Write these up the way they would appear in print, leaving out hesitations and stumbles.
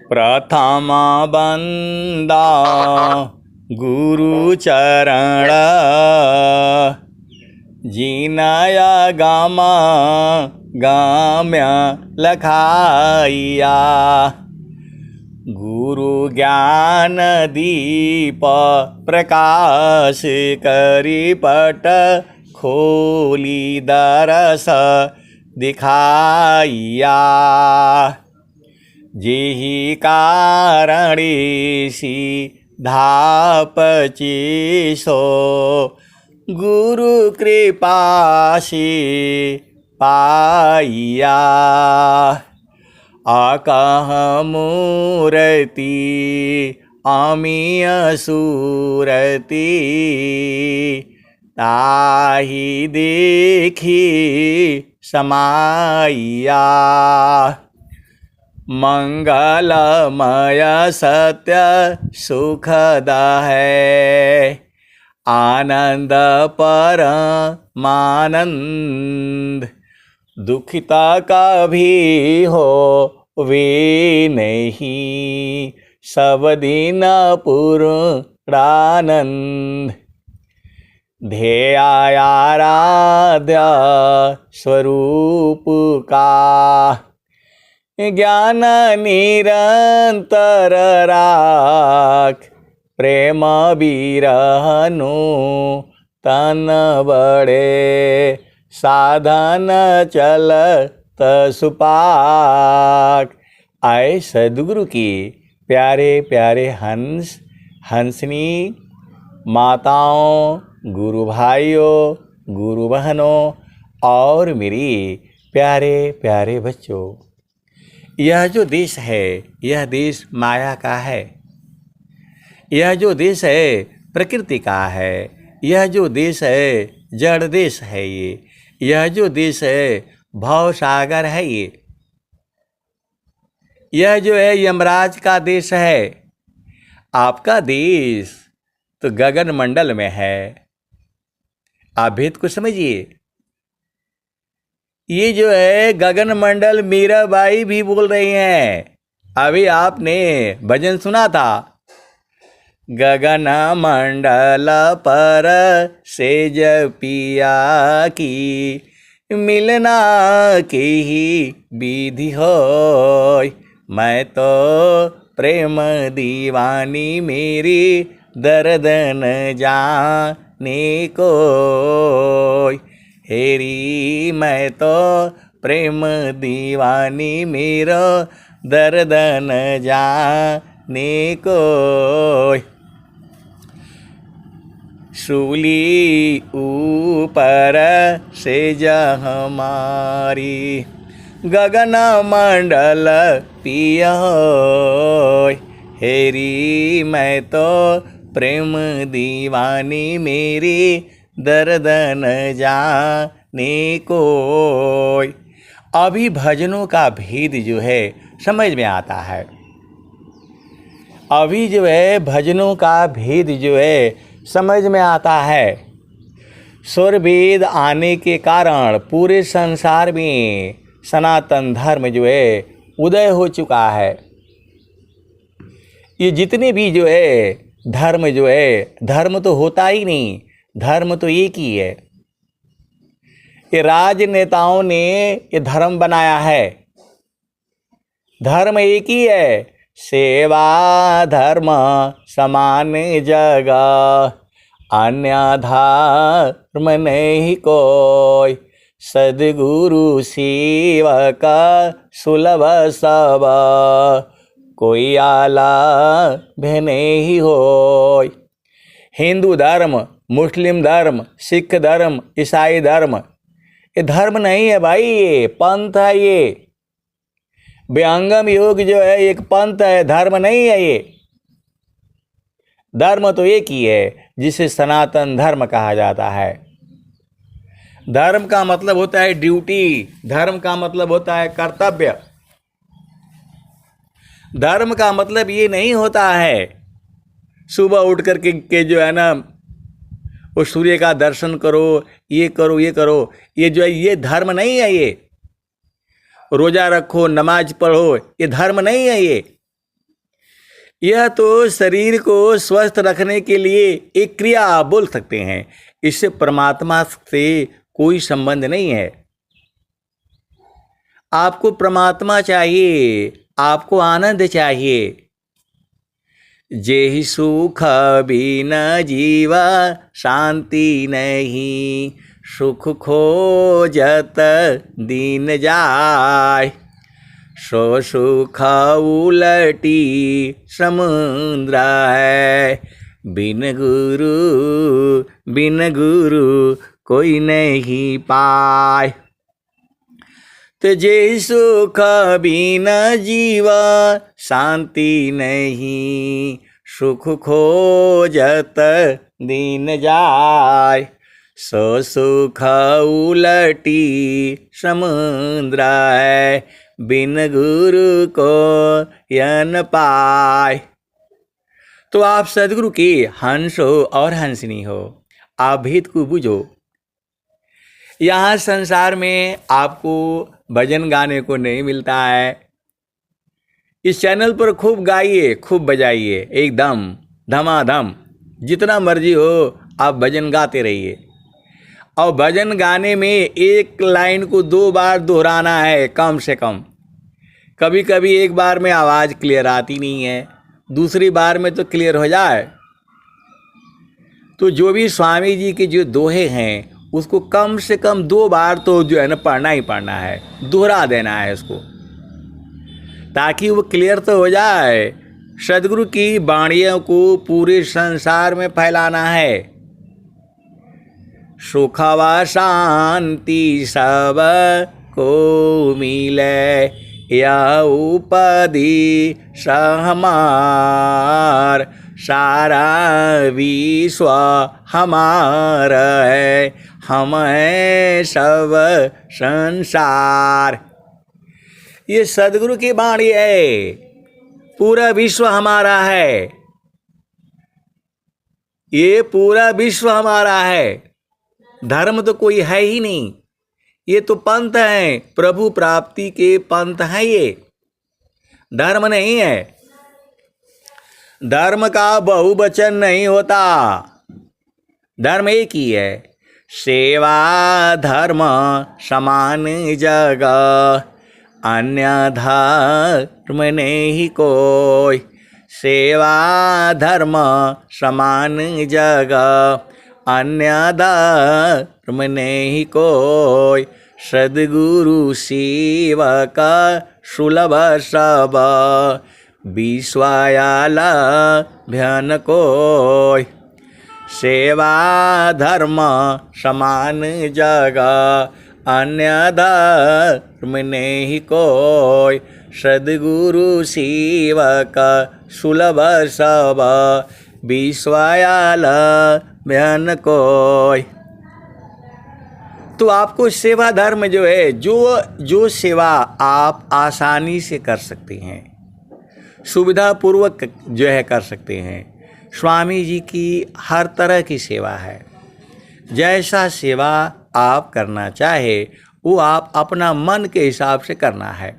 प्रथम बंदा गुरु चरण, जिनय गम गम्य लखाइया। गुरु ज्ञान दीप प्रकाश करी पट, खोली दरस दिखाइया। जेहि कारणे सिद्धापचिसो, गुरु कृपा से पाइया। आकह मूर्ति अमीय सूरति, ताहि देखी समाइया। मंगलमय सत्य सुखद है, आनंद परमानंद। दुखिता कभी हो वे नहीं, सब दिन पूर्णानंद। ध्येयाराध्य स्वरूप का, ज्ञान निरंतर राख। प्रेम बिरहनु तन बड़े, साधन चलत सुपाक। आए सद्गुरु की प्यारे प्यारे हंस हंसनी माताओं, गुरु भाइयों, गुरु बहनों और मेरी प्यारे प्यारे बच्चों, यह जो देश है यह देश माया का है। यह जो देश है प्रकृति का है। यह जो देश है जड़ देश है। यह जो देश है भव सागर है। यह जो है यमराज का देश है। आपका देश तो गगन मंडल में है। आप भेद को समझिए। ये जो है गगन मंडल मीराबाई भी बोल रही हैं। अभी आपने भजन सुना था, गगन मंडल पर सेज पिया की, मिलना की ही विधि होय। मैं तो प्रेम दीवानी मेरी, दर्द न जाने कोय। हेरी मैं तो प्रेम दीवानी मेरो, दर्द न जाने कोय। सूली ऊपर सेज हमारी, गगन मंडल पिया होय। हेरी मैं तो प्रेम दीवानी मेरी, दर्द न जाने कोय। अभी भजनों का भेद जो है समझ में आता है। अभी जो है भजनों का भेद जो है समझ में आता है। स्वर वेद आने के कारण पूरे संसार में सनातन धर्म जो है उदय हो चुका है। ये जितने भी जो है धर्म जो है, धर्म तो होता ही नहीं, धर्म तो एक ही है। ये राजनेताओं ने ये धर्म बनाया है। धर्म एक ही है, सेवा धर्म समान जगह, अन्य धर्म नहीं कोई। सद्गुरु सेवक सुलभ सब, कोई आला भी नहीं होय। हिंदू धर्म, मुस्लिम धर्म, सिख धर्म, ईसाई धर्म, ये धर्म नहीं है भाई, ये पंथ है। ये व्यंगम योग जो है एक पंथ है, धर्म नहीं है। ये धर्म तो एक ही है, जिसे सनातन धर्म कहा जाता है। धर्म का मतलब होता है ड्यूटी, धर्म का मतलब होता है कर्तव्य। धर्म का मतलब ये नहीं होता है सुबह उठ करके के जो है ना वो सूर्य का दर्शन करो, ये करो ये करो। ये जो है ये धर्म नहीं है। ये रोजा रखो, नमाज पढ़ो, ये धर्म नहीं है। ये यह तो शरीर को स्वस्थ रखने के लिए एक क्रिया आप बोल सकते हैं। इससे परमात्मा से कोई संबंध नहीं है। आपको परमात्मा चाहिए, आपको आनंद चाहिए। जेहि सुख बिन जीवा शांति नहीं, सुख खोजत दीन जाय। सो सुख उलटी समुद्र है, बिन गुरु कोई नहीं पाए। तो जे सुख बिना जीवा शांति नहीं, सुख खोजत दीन जाय। सो सुख उलटी समुद्र है, बिन गुरु को यन पाय। तो आप सदगुरु के हंस हो और हंसनी हो, आप भेद को बुझो। यहाँ संसार में आपको भजन गाने को नहीं मिलता है। इस चैनल पर खूब गाइए, खूब बजाइए, एकदम धमाधम, जितना मर्जी हो आप भजन गाते रहिए। और भजन गाने में एक लाइन को 2 बार दोहराना है कम से कम। कभी कभी एक बार में आवाज़ क्लियर आती नहीं है, दूसरी बार में तो क्लियर हो जाए। तो जो भी स्वामी जी के जो दोहे हैं उसको कम से कम 2 बार तो जो है ना पढ़ना ही पढ़ना है, दोहरा देना है उसको, ताकि वो क्लियर तो हो जाए। सदगुरु की वाणियों को पूरे संसार में फैलाना है। सुख व शांति सब को मिले, यह उपदी हमार। सारा विश्व हमारा है, हम हैं सब संसार। ये सदगुरु की वाणी है, पूरा विश्व हमारा है, ये पूरा विश्व हमारा है। धर्म तो कोई है ही नहीं, ये तो पंथ है, प्रभु प्राप्ति के पंथ है, ये धर्म नहीं है। धर्म का बहुवचन नहीं होता, धर्म एक ही है। सेवा धर्म समान जगह, अन्य धर्म नहीं कोई। सेवा धर्म समान जगह, अन्य धर्म नहीं कोई। सद्गुरु सेवक सुलभ सब, विश्वायाला भ्यन कोय। सेवा धर्म समान जगह, अन्य धर्म नहीं कोय। सद्गुरु सेवक सुलभ सब, विश्वायाला भ्यन कोय। तो आपको सेवा धर्म जो है, जो सेवा आप आसानी से कर सकते हैं, सुविधा पूर्वक जो है कर सकते हैं। स्वामी जी की हर तरह की सेवा है। जैसा सेवा आप करना चाहे वो आप अपना मन के हिसाब से करना है।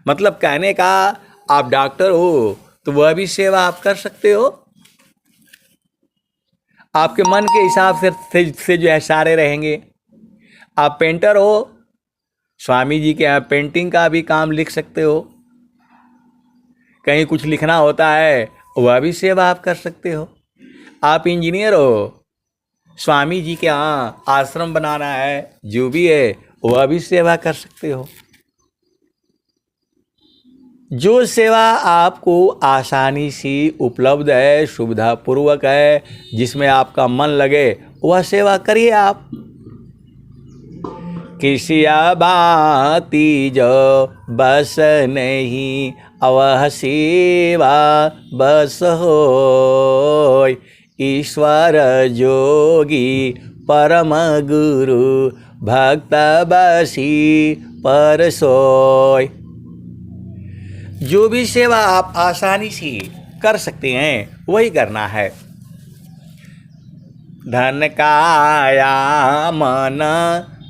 मतलब कहने का, आप डॉक्टर हो तो वह भी सेवा आप कर सकते हो, आपके मन के हिसाब से जो है सारे रहेंगे। आप पेंटर हो, स्वामी जी के यहाँ पेंटिंग का भी काम लिख सकते हो। कहीं कुछ लिखना होता है वह भी सेवा आप कर सकते हो। आप इंजीनियर हो, स्वामी जी के यहाँ आश्रम बनाना है, जो भी है वह भी सेवा कर सकते हो। जो सेवा आपको आसानी से उपलब्ध है, सुविधापूर्वक है, जिसमें आपका मन लगे, वह सेवा करिए आप। किसिया बाती जो बस नहीं, अवह सेवा बस होय। ईश्वर जोगी परम गुरु, भक्त बसी पर सोय। जो भी सेवा आप आसानी से कर सकते हैं वही करना है। धन काया मन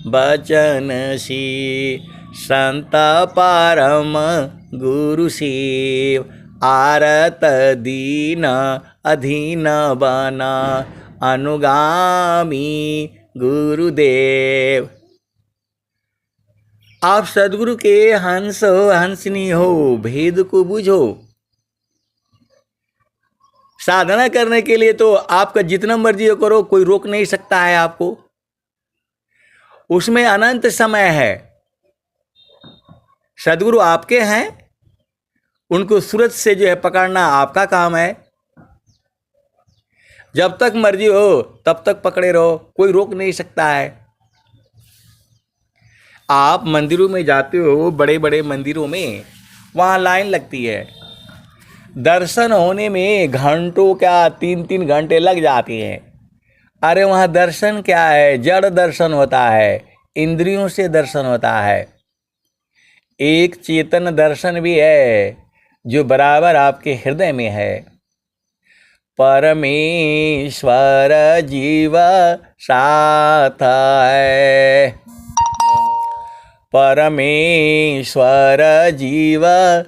बचन सी, संत परम गुरु शिव। आरत दीन अधीन बना अनुगामी गुरुदेव। आप सदगुरु के हंस हो हंसनी हो, भेद को बुझो। साधना करने के लिए तो आपका जितना मर्जी हो करो, कोई रोक नहीं सकता है आपको। उसमें अनंत समय है। सदगुरु आपके हैं, उनको सूरत से जो है पकड़ना आपका काम है। जब तक मर्जी हो तब तक पकड़े रहो, कोई रोक नहीं सकता है। आप मंदिरों में जाते हो, बड़े बड़े मंदिरों में, वहाँ लाइन लगती है। दर्शन होने में घंटों क्या 3-3 घंटे लग जाती हैं। अरे वहाँ दर्शन क्या है, जड़ दर्शन होता है, इंद्रियों से दर्शन होता है। एक चेतन दर्शन भी है जो बराबर आपके हृदय में है। परमेश्वर जीव साथ है, परमेश्वर जीव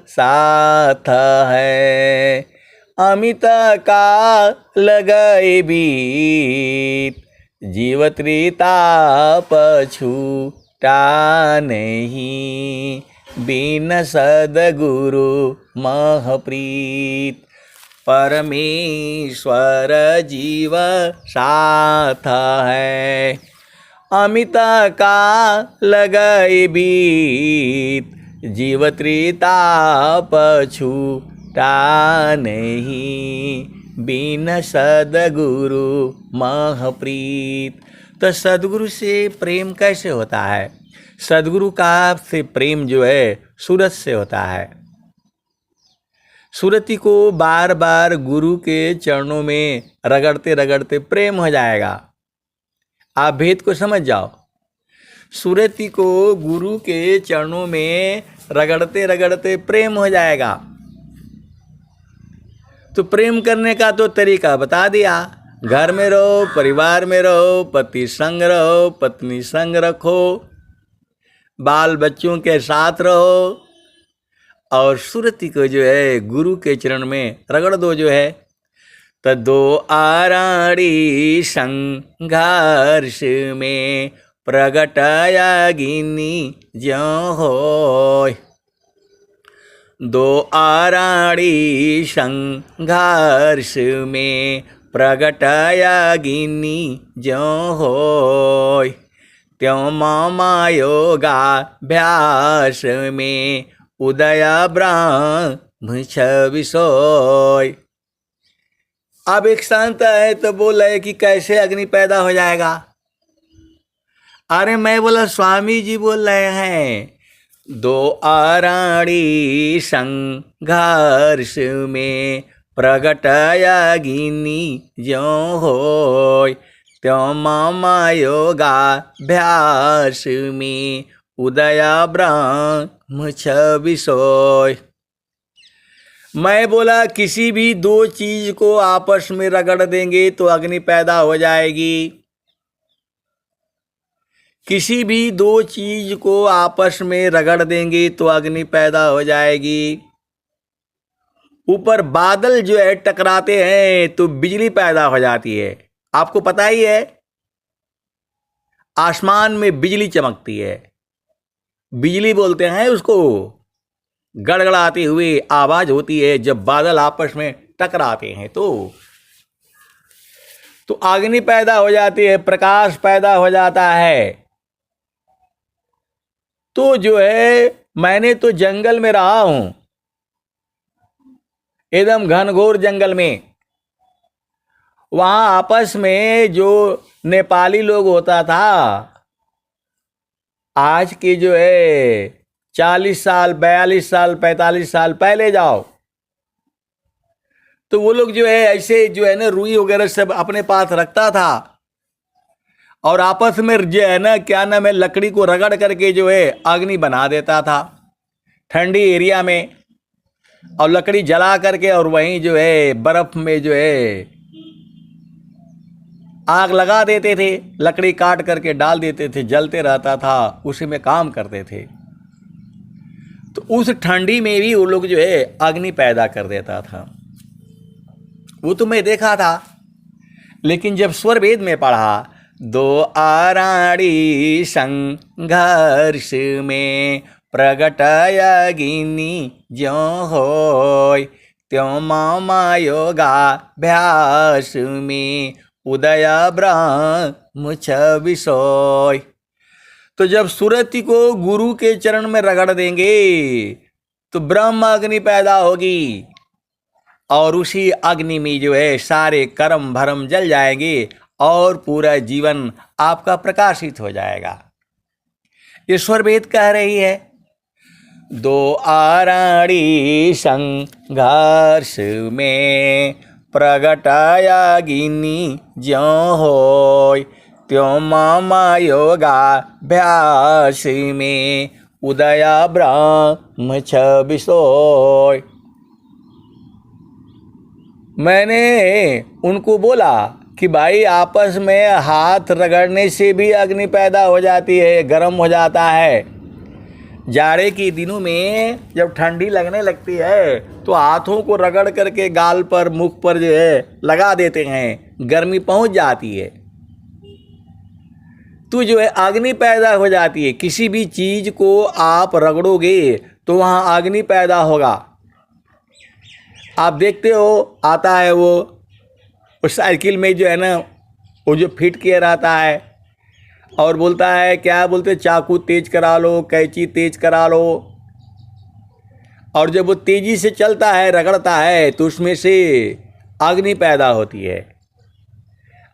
साथ है। अमित काल गए बीत, जीव त्रिताप छूटा नहीं, बिन सद्गुरु महप्रीत। परमेश्वर जीव साथ है, अमित काल गए बीत, जीव त्रिताप छूटा नहीं, बिन सद्गुरु महप्रीत। तो सद्गुरु से प्रेम कैसे होता है? सद्गुरु का से प्रेम जो है सूरत से होता है। सूरती को बार बार गुरु के चरणों में रगड़ते रगड़ते प्रेम हो जाएगा। आप भेद को समझ जाओ। सूरती को गुरु के चरणों में रगड़ते रगड़ते प्रेम हो जाएगा। तो प्रेम करने का तो तरीका बता दिया। घर में रहो, परिवार में रहो, पति संग रहो, पत्नी संग रखो, बाल बच्चों के साथ रहो, और सूरती को जो है गुरु के चरण में रगड़ दो जो है। तो दो आराड़ी संघर्ष में प्रगटाया गिनी ज्यों होय, दो आराड़ी संघर्ष में प्रगटाया गिनी ज्यों होय, त्यों मामा योगाभ्यास में उदया ब्रह्म छविसोय। अब एक संत है तो बोला है कि कैसे अग्नि पैदा हो जाएगा। अरे मैं बोला स्वामी जी बोल रहे हैं, दो आराड़ी संघर्ष में प्रगटाया गिनी ज्यों होय, त्यों मामा योगाभ्यास में उदया ब्रह्म छविसोय। मैं बोला किसी भी दो चीज को आपस में रगड़ देंगे तो अग्नि पैदा हो जाएगी। किसी भी दो चीज को आपस में रगड़ देंगे तो अग्नि पैदा हो जाएगी। ऊपर बादल जो है टकराते हैं तो बिजली पैदा हो जाती है। आपको पता ही है, आसमान में बिजली चमकती है, बिजली बोलते हैं उसको। गड़गड़ाती हुई आवाज होती है जब बादल आपस में टकराते हैं तो अग्नि पैदा हो जाती है, प्रकाश पैदा हो जाता है। तो जो है मैंने तो जंगल में रहा हूं, एकदम घनघोर जंगल में। वहां आपस में जो नेपाली लोग होता था, आज के जो है 40 साल 42 साल 45 साल पहले जाओ तो वो लोग जो है ऐसे जो है ना रुई वगैरह सब अपने पास रखता था और आपस में जो है ना क्या नाम है लकड़ी को रगड़ करके जो है अग्नि बना देता था ठंडी एरिया में, और लकड़ी जला करके और वहीं जो है बर्फ में जो है आग लगा देते थे, लकड़ी काट करके डाल देते थे, जलते रहता था, उसी में काम करते थे। तो उस ठंडी में भी वो लोग जो है अग्नि पैदा कर देता था। वो तो मैं देखा था, लेकिन जब स्वर वेद में पढ़ा, दो आराड़ी संघर्ष में प्रगट अग्नि ज्यों होय, त्यों मामा योगाभ्यास में उदय ब्रह्म छविसोय। तो जब सुरति को गुरु के चरण में रगड़ देंगे तो ब्रह्म अग्नि पैदा होगी, और उसी अग्नि में जो है सारे कर्म भरम जल जाएंगे और पूरा जीवन आपका प्रकाशित हो जाएगा। ईश्वर वेद कह रही है, दो आराड़ी संघर्ष में प्रगट अग्नि ज्यों होय, त्यों मामा योगाभ्यास में उदय ब्रह्म छविसोय। मैंने उनको बोला कि भाई आपस में हाथ रगड़ने से भी अग्नि पैदा हो जाती है, गर्म हो जाता है। जाड़े के दिनों में जब ठंडी लगने लगती है तो हाथों को रगड़ करके गाल पर, मुख पर जो है लगा देते हैं, गर्मी पहुंच जाती है तो जो है अग्नि पैदा हो जाती है। किसी भी चीज को आप रगड़ोगे तो वहाँ अग्नि पैदा होगा। आप देखते हो, आता है वो उस साइकिल में जो है ना, वो जो फिट किया रहता है और बोलता है, क्या बोलते, चाकू तेज करा लो, कैंची तेज करा लो। और जब वो तेजी से चलता है, रगड़ता है, तो उसमें से अग्नि पैदा होती है।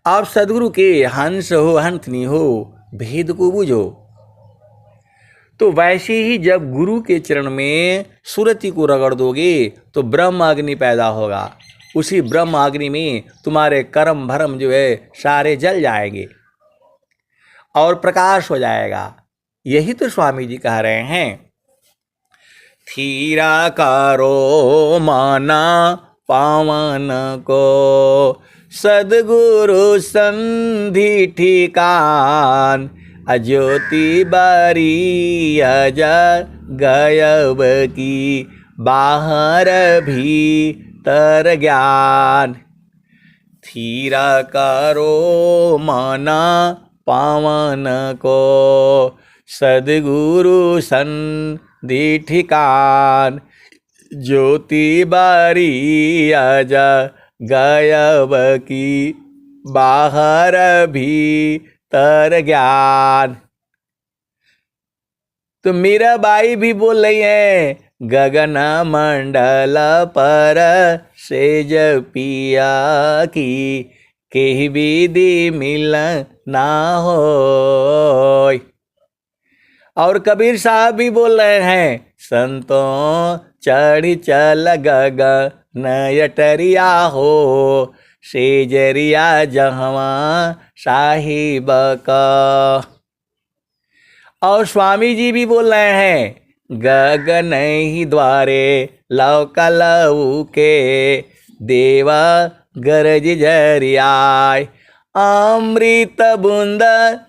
आप सदगुरु के हंस हो हंसनी हो, भेद को बुझो। तो वैसे ही जब गुरु के चरण में सुरति को रगड़ दोगे तो ब्रह्म अग्नि पैदा होगा। उसी ब्रह्म अग्नि में तुम्हारे कर्म भरम जो है सारे जल जाएंगे और प्रकाश हो जाएगा। यही तो स्वामी जी कह रहे हैं, थीरा करो माना पावन को, सदगुरु संधि ठिकान, अज्योति बारी अज गयब की, बाहर भीतर ज्ञान। थीरा करो मना पावन को, सदगुरु संधि ठिकान, ज्योति बारी अज गयब की, बाहर भीतर ज्ञान। तो मीराबाई भी बोल रही है, गगन मंडल पर सेज पिया की, केहि विधि मिल ना होय। और कबीर साहब भी बोल रहे हैं, संतों चढ़ी चल गगन अटरिया हो, सेजरिया जहवा साहिब का। और स्वामी जी भी बोल रहे हैं, गगन ही द्वारे लौका लऊ के, देवा गरज झरियाय, अमृत बूंद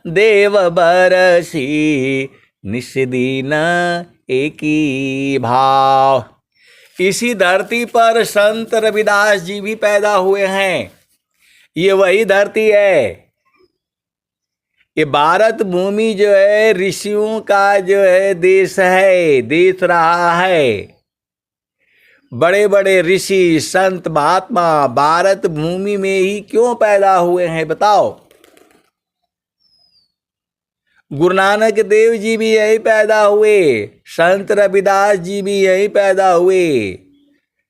देव बरसी, निस्दिन एकी भाव। इसी धरती पर संत रविदास जी भी पैदा हुए हैं। ये वही धरती है। ये भारत भूमि जो है ऋषियों का जो है देश है, देश रहा है। बड़े बड़े ऋषि संत महात्मा भारत भूमि में ही क्यों पैदा हुए हैं बताओ। गुरु नानक देव जी भी यही पैदा हुए, संत रविदास जी भी यही पैदा हुए,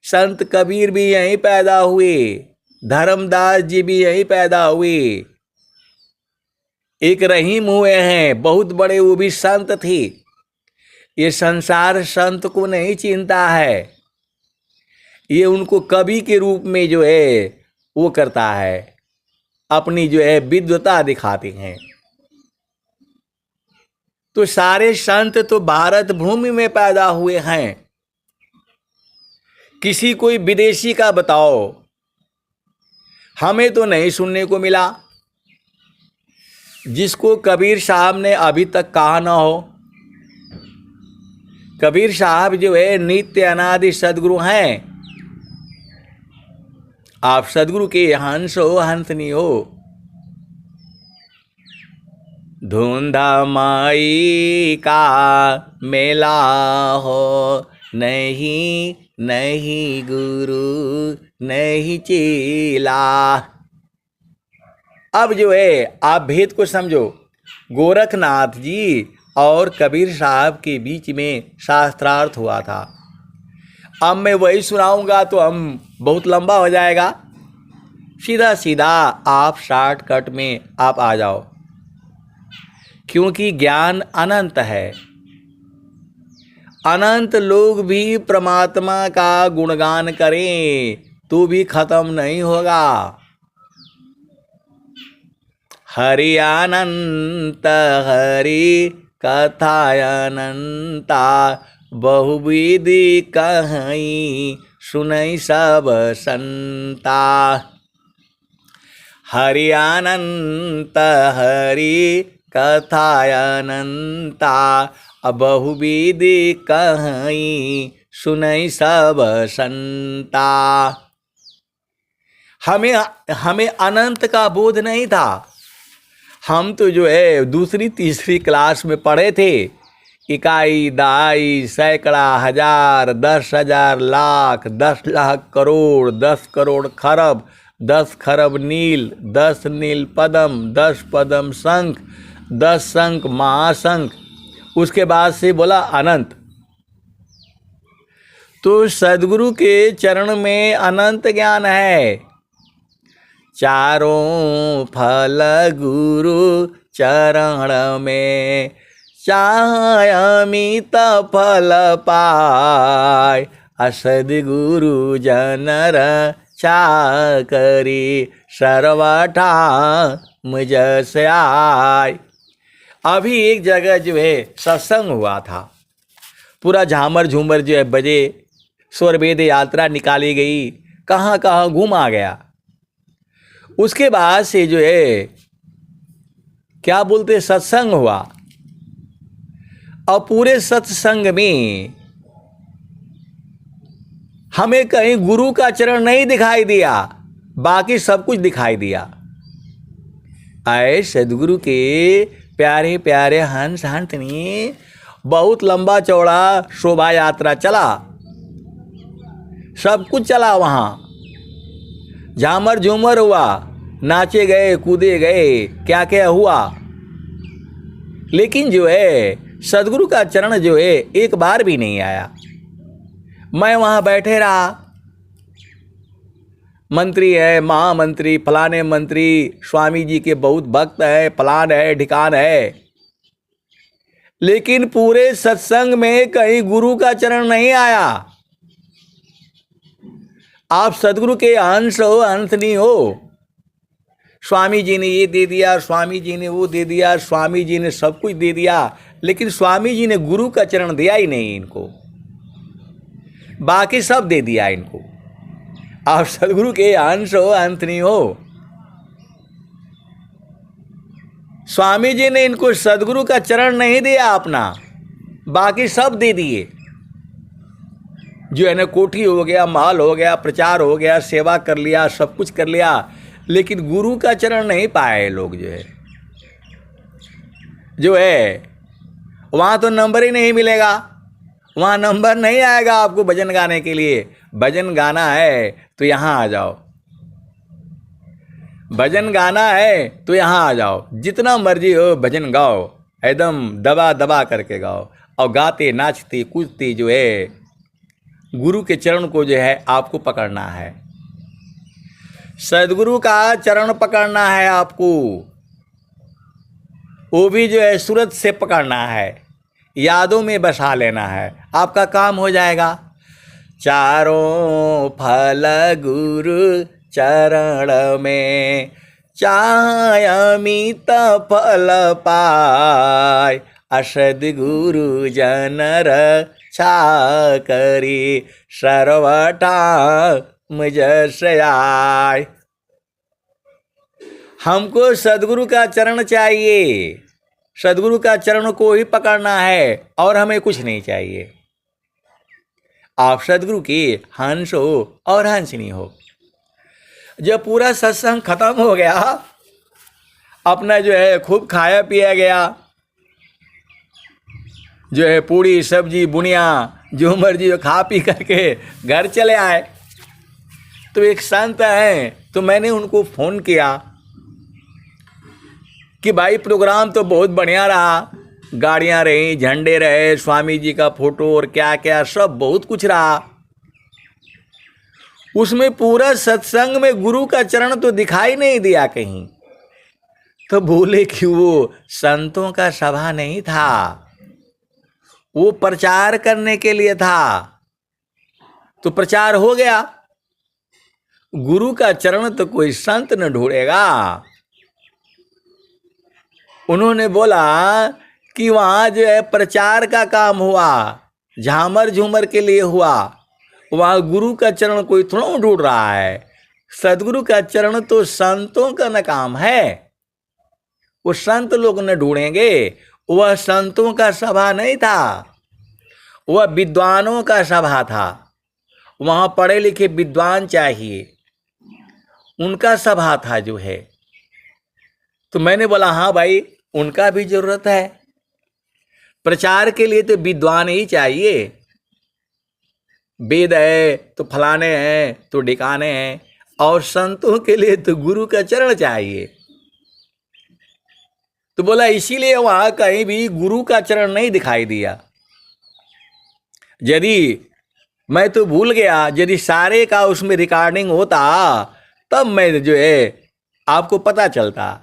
संत कबीर भी यही पैदा हुए, धर्मदास जी भी यही पैदा हुए। एक रहीम हुए हैं, बहुत बड़े, वो भी संत थे। ये संसार संत को नहीं चिंता है, ये उनको कवि के रूप में जो है वो करता है, अपनी जो है विद्वता दिखाते हैं। तो सारे संत तो भारत भूमि में पैदा हुए हैं। किसी कोई विदेशी का बताओ, हमें तो नहीं सुनने को मिला जिसको कबीर साहब ने अभी तक कहा ना हो कबीर साहब जो है नित्य अनादि सदगुरु हैं। आप सदगुरु के हंस हो, हंसनी हो। धुंधा माई का मेला हो, नहीं नहीं गुरु नहीं चेला। अब जो है आप भेद को समझो। गोरखनाथ जी और कबीर साहब के बीच में शास्त्रार्थ हुआ था। अब मैं वही सुनाऊंगा तो हम बहुत लंबा हो जाएगा। सीधा सीधा आप शॉर्टकट में आप आ जाओ, क्योंकि ज्ञान अनंत है। अनंत लोग भी परमात्मा का गुणगान करें तो भी खत्म नहीं होगा। हरि अनंत हरि कथा अनंता, बहुविधि कहीं सुनई सब संता। हरि अनंत हरि कथा अनंता, बहुविधि कहीं सुनई सब संता। हमें अनंत का बोध नहीं था। हम तो जो है दूसरी तीसरी क्लास में पढ़े थे। इकाई दाई सैकड़ा हजार 10,000 लाख 10 लाख करोड़ 10 करोड़ खरब 10 खरब नील 10 नील पदम 10 पदम शंख 10 शंख महाशंख। उसके बाद से बोला अनंत। तो सदगुरु के चरण में अनंत ज्ञान है। चारों फल गुरु चरण में, चाहे अमित फल पाय। सद्गुरु जनर चाकरी, सर्वठा मुझ से आय। अभी एक जगह जो है सत्संग हुआ था। पूरा झामर झूमर जो है बजे, स्वरवेद यात्रा निकाली गई, कहाँ कहाँ घूमा गया। उसके बाद से जो है क्या बोलते सत्संग हुआ। और पूरे सत्संग में हमें कहीं गुरु का चरण नहीं दिखाई दिया, बाकी सब कुछ दिखाई दिया। आए सदगुरु के प्यारे प्यारे हंस हंसनी, बहुत लंबा चौड़ा शोभा यात्रा चला, सब कुछ चला। वहाँ झामर झूमर हुआ, नाचे गए कूदे गए, क्या क्या हुआ। लेकिन जो है सदगुरु का चरण जो है एक बार भी नहीं आया। मैं वहाँ बैठे रहा। मंत्री है, महामंत्री, फलाने मंत्री, स्वामी जी के बहुत भक्त है, फलान है ढिकान है, लेकिन पूरे सत्संग में कहीं गुरु का चरण नहीं आया। आप सदगुरु के अंश हो, अंशनी हो। स्वामी जी ने ये दे दिया, स्वामी जी ने वो दे दिया, स्वामी जी ने सब कुछ दे दिया, लेकिन स्वामी जी ने गुरु का चरण दिया ही नहीं इनको। बाकी सब दे दिया इनको। आप सदगुरु के अंश हो, अंशनी हो। स्वामी जी ने इनको सदगुरु का चरण नहीं दिया अपना, बाकी सब दे दिए। जो है ना कोठी हो गया, महल हो गया, प्रचार हो गया, सेवा कर लिया, सब कुछ कर लिया, लेकिन गुरु का चरण नहीं पाए लोग। जो है वहाँ तो नंबर ही नहीं मिलेगा, वहाँ नंबर नहीं आएगा आपको भजन गाने के लिए। भजन गाना है तो यहाँ आ जाओ, भजन गाना है तो यहाँ आ जाओ, जितना मर्जी हो भजन गाओ, एकदम दबा दबा करके गाओ। और गाते नाचते कूदते जो है गुरु के चरण को जो है आपको पकड़ना है। सदगुरु का चरण पकड़ना है आपको, वो भी जो है सूरत से पकड़ना है, यादों में बसा लेना है, आपका काम हो जाएगा। चारों फल गुरु चरण में, चाहे अमित फल पाय। सद्गुरु जनर चाकरी, सर्वठा मुझ से आय। हमको सदगुरु का चरण चाहिए, सदगुरु का चरण को ही पकड़ना है और हमें कुछ नहीं चाहिए। आप सदगुरु के हंस हो और हंसनी हो। जब पूरा सत्संग खत्म हो गया, अपना जो है खूब खाया पिया गया, जो है पूड़ी सब्जी बुनिया जो मर्जी जो खा पी करके घर चले आए। तो एक संत हैं, तो मैंने उनको फ़ोन किया कि भाई प्रोग्राम तो बहुत बढ़िया रहा, गाड़ियाँ रही, झंडे रहे, स्वामी जी का फोटो और क्या क्या सब बहुत कुछ रहा। उसमें पूरा सत्संग में गुरु का चरण तो दिखाई नहीं दिया कहीं। तो बोले कि वो संतों का सभा नहीं था, वो प्रचार करने के लिए था। तो प्रचार हो गया, गुरु का चरण तो कोई संत न ढूंढेगा। उन्होंने बोला कि वहाँ जो है प्रचार का काम हुआ, झामर झूमर के लिए हुआ, वहाँ गुरु का चरण कोई थोड़ा ढूंढ रहा है। सदगुरु का चरण तो संतों का न काम है, वो संत लोग न ढूंढेंगे। वह संतों का सभा नहीं था, वह विद्वानों का सभा था। वहाँ पढ़े लिखे विद्वान चाहिए, उनका सभा था जो है। तो मैंने बोला हाँ भाई, उनका भी जरूरत है। प्रचार के लिए तो विद्वान ही चाहिए, वेद है तो फलाने हैं तो ढिकाने हैं, और संतों के लिए तो गुरु का चरण चाहिए। तो बोला इसीलिए वहां कहीं भी गुरु का चरण नहीं दिखाई दिया। यदि मैं तो भूल गया, यदि सारे का उसमें रिकॉर्डिंग होता तब मैं जो है आपको पता चलता।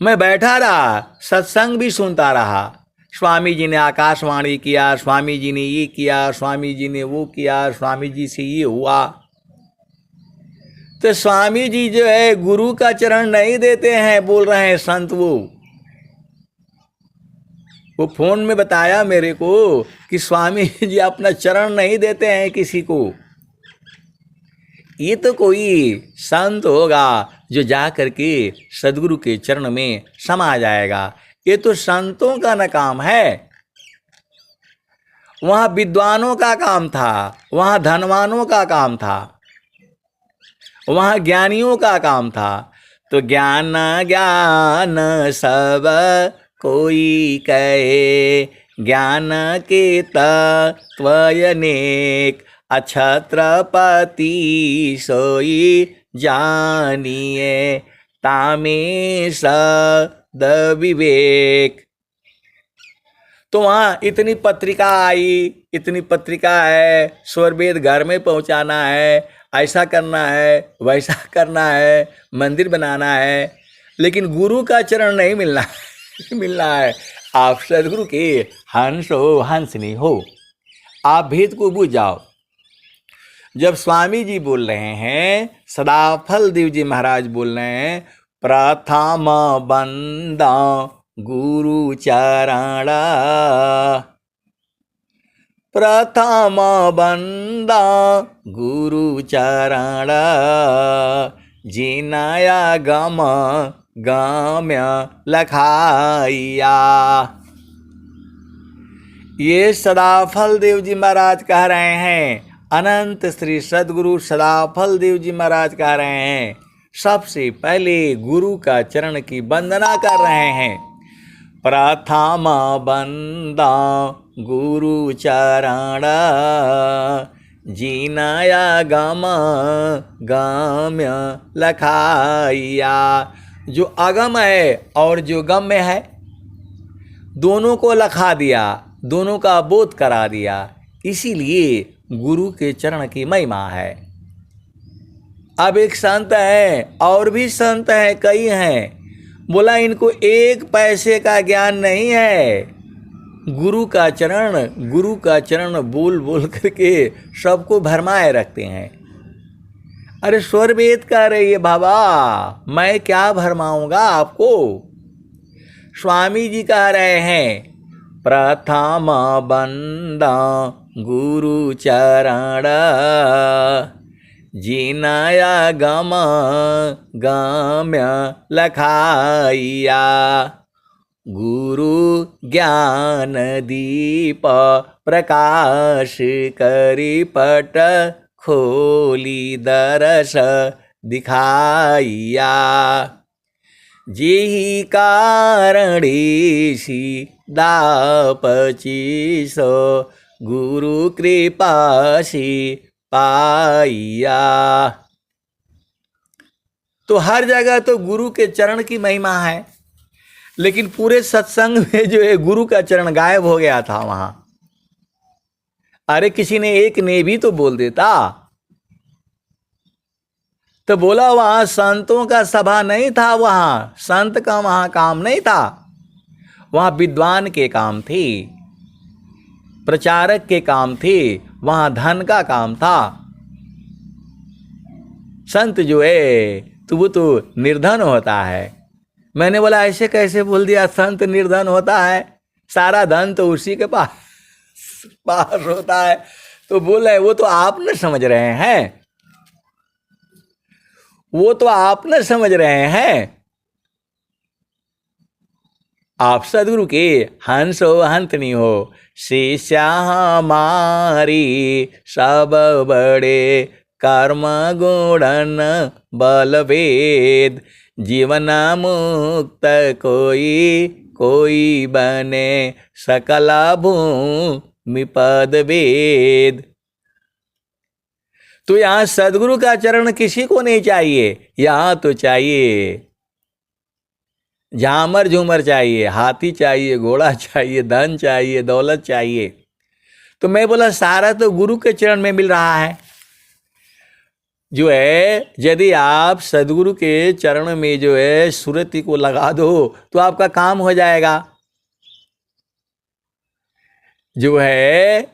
मैं बैठा रहा, सत्संग भी सुनता रहा। स्वामी जी ने आकाशवाणी किया, स्वामी जी ने ये किया, स्वामी जी ने वो किया, स्वामी जी से ये हुआ। तो स्वामी जी जो है गुरु का चरण नहीं देते हैं, बोल रहे हैं संत। वो फोन में बताया मेरे को कि स्वामी जी अपना चरण नहीं देते हैं किसी को। ये तो कोई संत होगा जो जा करके सदगुरु के चरण में समा जाएगा। ये तो संतों का न काम है, वहाँ विद्वानों का काम था, वहाँ धनवानों का काम था, वहाँ ज्ञानियों का काम था। तो ज्ञान ज्ञान सब कोई कहे, ज्ञान के तत्व अनेक, अक्षत्रपति सोई जानिए, तामे सद विवेक। तो वहाँ इतनी पत्रिका आई, इतनी पत्रिका है, स्वरवेद घर में पहुँचाना है, ऐसा करना है, वैसा करना है, मंदिर बनाना है, लेकिन गुरु का चरण नहीं मिलना है। आप सदगुरु के हंस हो, हंसनी हो, आप भेद को बुझ जाओ। जब स्वामी जी बोल रहे हैं, सदाफल देव जी महाराज बोल रहे हैं, प्रथम बंदा गुरु चरण, प्रथम बंदा गुरु चरण, जिनाया गम गाम्य लखाइया। ये सदाफल देव जी महाराज कह रहे हैं, अनंत श्री सदगुरु सदाफल देव जी महाराज कह रहे हैं, सबसे पहले गुरु का चरण की वंदना कर रहे हैं। प्रथम बंदा गुरु चरण, जिनाया गम गाम्य लखाइया। जो अगम है और जो गम्य है, दोनों को लखा दिया, दोनों का बोध करा दिया। इसीलिए गुरु के चरण की महिमा है। अब एक संत है, और भी संत हैं, कई हैं, बोला इनको एक पैसे का ज्ञान नहीं है। गुरु का चरण बोल बोल करके सबको भरमाए रखते हैं। अरे स्वरवेद कह रही है बाबा, मैं क्या भरमाऊंगा आपको। स्वामी जी कह रहे हैं, प्रथम बंदा गुरु चरण, जिनाया गम गाम्य लखाइया। गुरु ज्ञान दीप प्रकाश करी पट खोली दरस दिखाइया। जेहि कारणेसी दापचीसो गुरु कृपासी पाइया। तो हर जगह तो गुरु के चरण की महिमा है, लेकिन पूरे सत्संग में जो है गुरु का चरण गायब हो गया था वहां। अरे किसी ने एक ने भी तो बोल देता, तो बोला वहां संतों का सभा नहीं था, वहां संत का वहां काम नहीं था, वहां विद्वान के काम थे, प्रचारक के काम थे, वहां धन का काम था। संत जो है तो वो तो निर्धन होता है। मैंने बोला ऐसे कैसे बोल दिया, संत निर्धन होता है, सारा धन तो उसी के पास होता है। तो बोल रहे वो तो आप न समझ रहे हैं, वो तो आप न समझ रहे हैं। आप सदगुरु के हंस हो हंतनी हो, शिष्या हमारी सब बड़े कर्म गुणन बलवेद। जीवन मुक्त कोई कोई बने सकल भूमि पद वेद। तो यहां सदगुरु का चरण किसी को नहीं चाहिए, यहां तो चाहिए झामर झूमर चाहिए, हाथी चाहिए, घोड़ा चाहिए, धन चाहिए, दौलत चाहिए। तो मैं बोला सारा तो गुरु के चरण में मिल रहा है। जो है यदि आप सदगुरु के चरण में जो है सुरति को लगा दो तो आपका काम हो जाएगा। जो है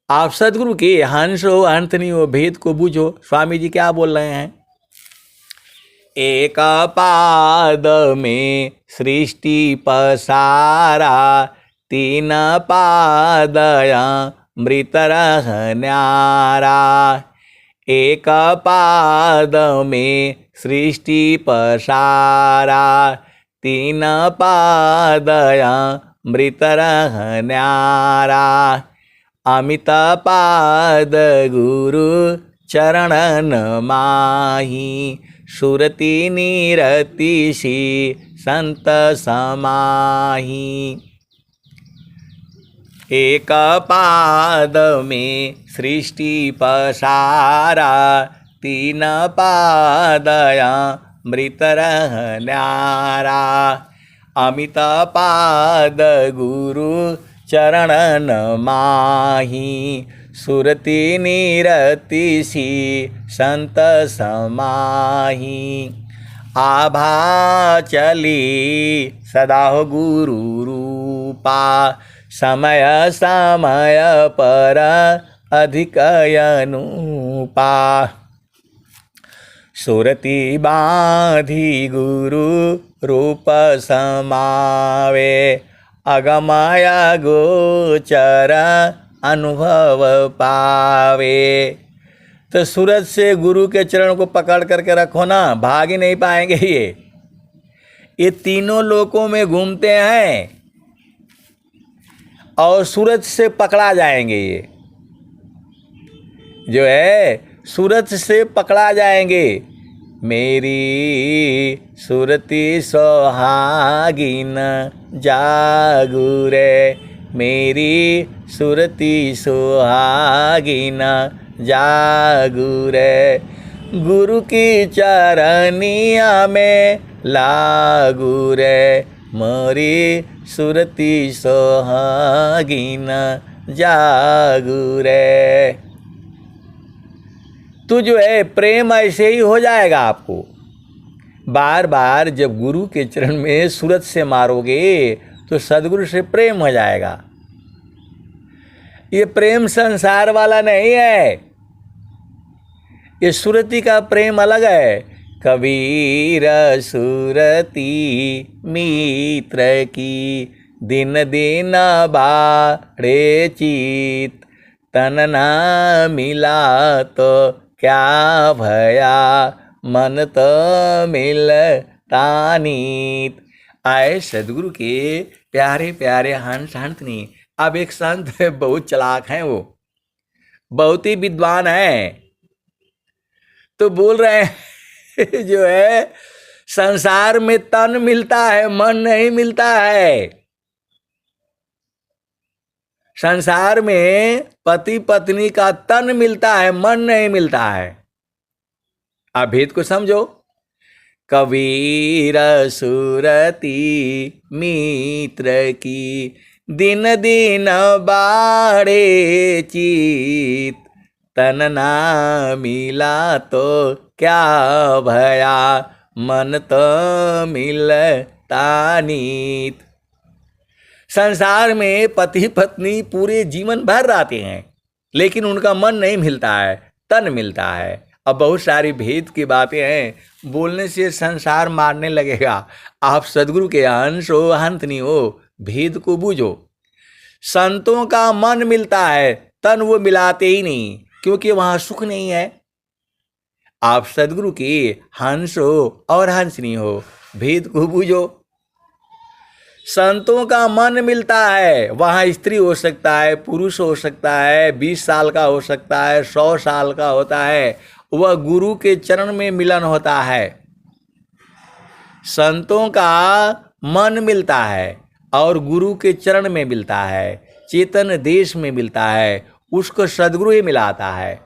आप सदगुरु के हंस हो हंसनी हो, भेद को बूझो। स्वामी जी क्या बोल रहे हैं, एक पाद में सृष्टि पसारा, तीन पादया मृत न्यारा। एक पाद में सृष्टि पसारा, तीन पादया मृत न्यारा। अमित पाद गुरु चरणन माही, सुरति निरति सी संत समाही। एक पाद में सृष्टि पसारा, तीन पादया मृत न्यारा। अमित पाद गुरु चरणन माही, सुरति निरति सी संत समाही। आभा चली सदा हो गुरु रूपा, समय समय पर अधिक अनुपा। सुरति बांधी गुरु रूप समावे, अगमय गोचर अनुभव पावे। तो सूरज से गुरु के चरण को पकड़ करके रखो ना, भाग ही नहीं पाएंगे। ये तीनों लोकों में घूमते हैं और सूरज से पकड़ा जाएंगे। ये जो है सूरज से पकड़ा जाएंगे। मेरी सुरति सोहागिन जागू रे, मेरी सुरति सोहागिन जागू रे। गुरु की चरनिया में लागू रे, मोरी सुरति सोहागिन जागू रे। तो जो है प्रेम ऐसे ही हो जाएगा आपको। बार बार जब गुरु के चरण में सूरज से मारोगे तो सदगुरु से प्रेम हो जाएगा। ये प्रेम संसार वाला नहीं है, ये सुरति का प्रेम अलग है। कबीर सुरति मित्र की, दिन दिन बाड़े चित। तन ना मिला तो क्या भया, मन तो मिलता नीत। आए सदगुरु के प्यारे प्यारे हंस हंसनी। अब एक संत है, बहुत चालाक है, वो बहुत ही विद्वान है, तो बोल रहे हैं जो है संसार में तन मिलता है, मन नहीं मिलता है। संसार में पति पत्नी का तन मिलता है, मन नहीं मिलता है। आप भेद को समझो। कबीर सुरती मित्र की, दिन दिन बाढ़े चित, तन ना मिला तो क्या भया, मन तो मिलता नीत। संसार में पति पत्नी पूरे जीवन भर रहते हैं, लेकिन उनका मन नहीं मिलता है, तन मिलता है। अब बहुत सारी भेद की बातें हैं, बोलने से संसार मारने लगेगा। आप सदगुरु के अंश हो, हंसनी हो, भेद को बूझो। संतों का मन मिलता है, तन वो मिलाते ही नहीं, क्योंकि वहां सुख नहीं है। आप सदगुरु के हंस हो और हंसनी हो, भेद को बूझो। संतों का मन मिलता है, वहां स्त्री हो सकता है, पुरुष हो सकता है, 20 साल का हो सकता है, 100 साल का होता है, वह गुरु के चरण में मिलन होता है। संतों का मन मिलता है और गुरु के चरण में मिलता है, चेतन देश में मिलता है, उसको सदगुरु ही मिलाता है।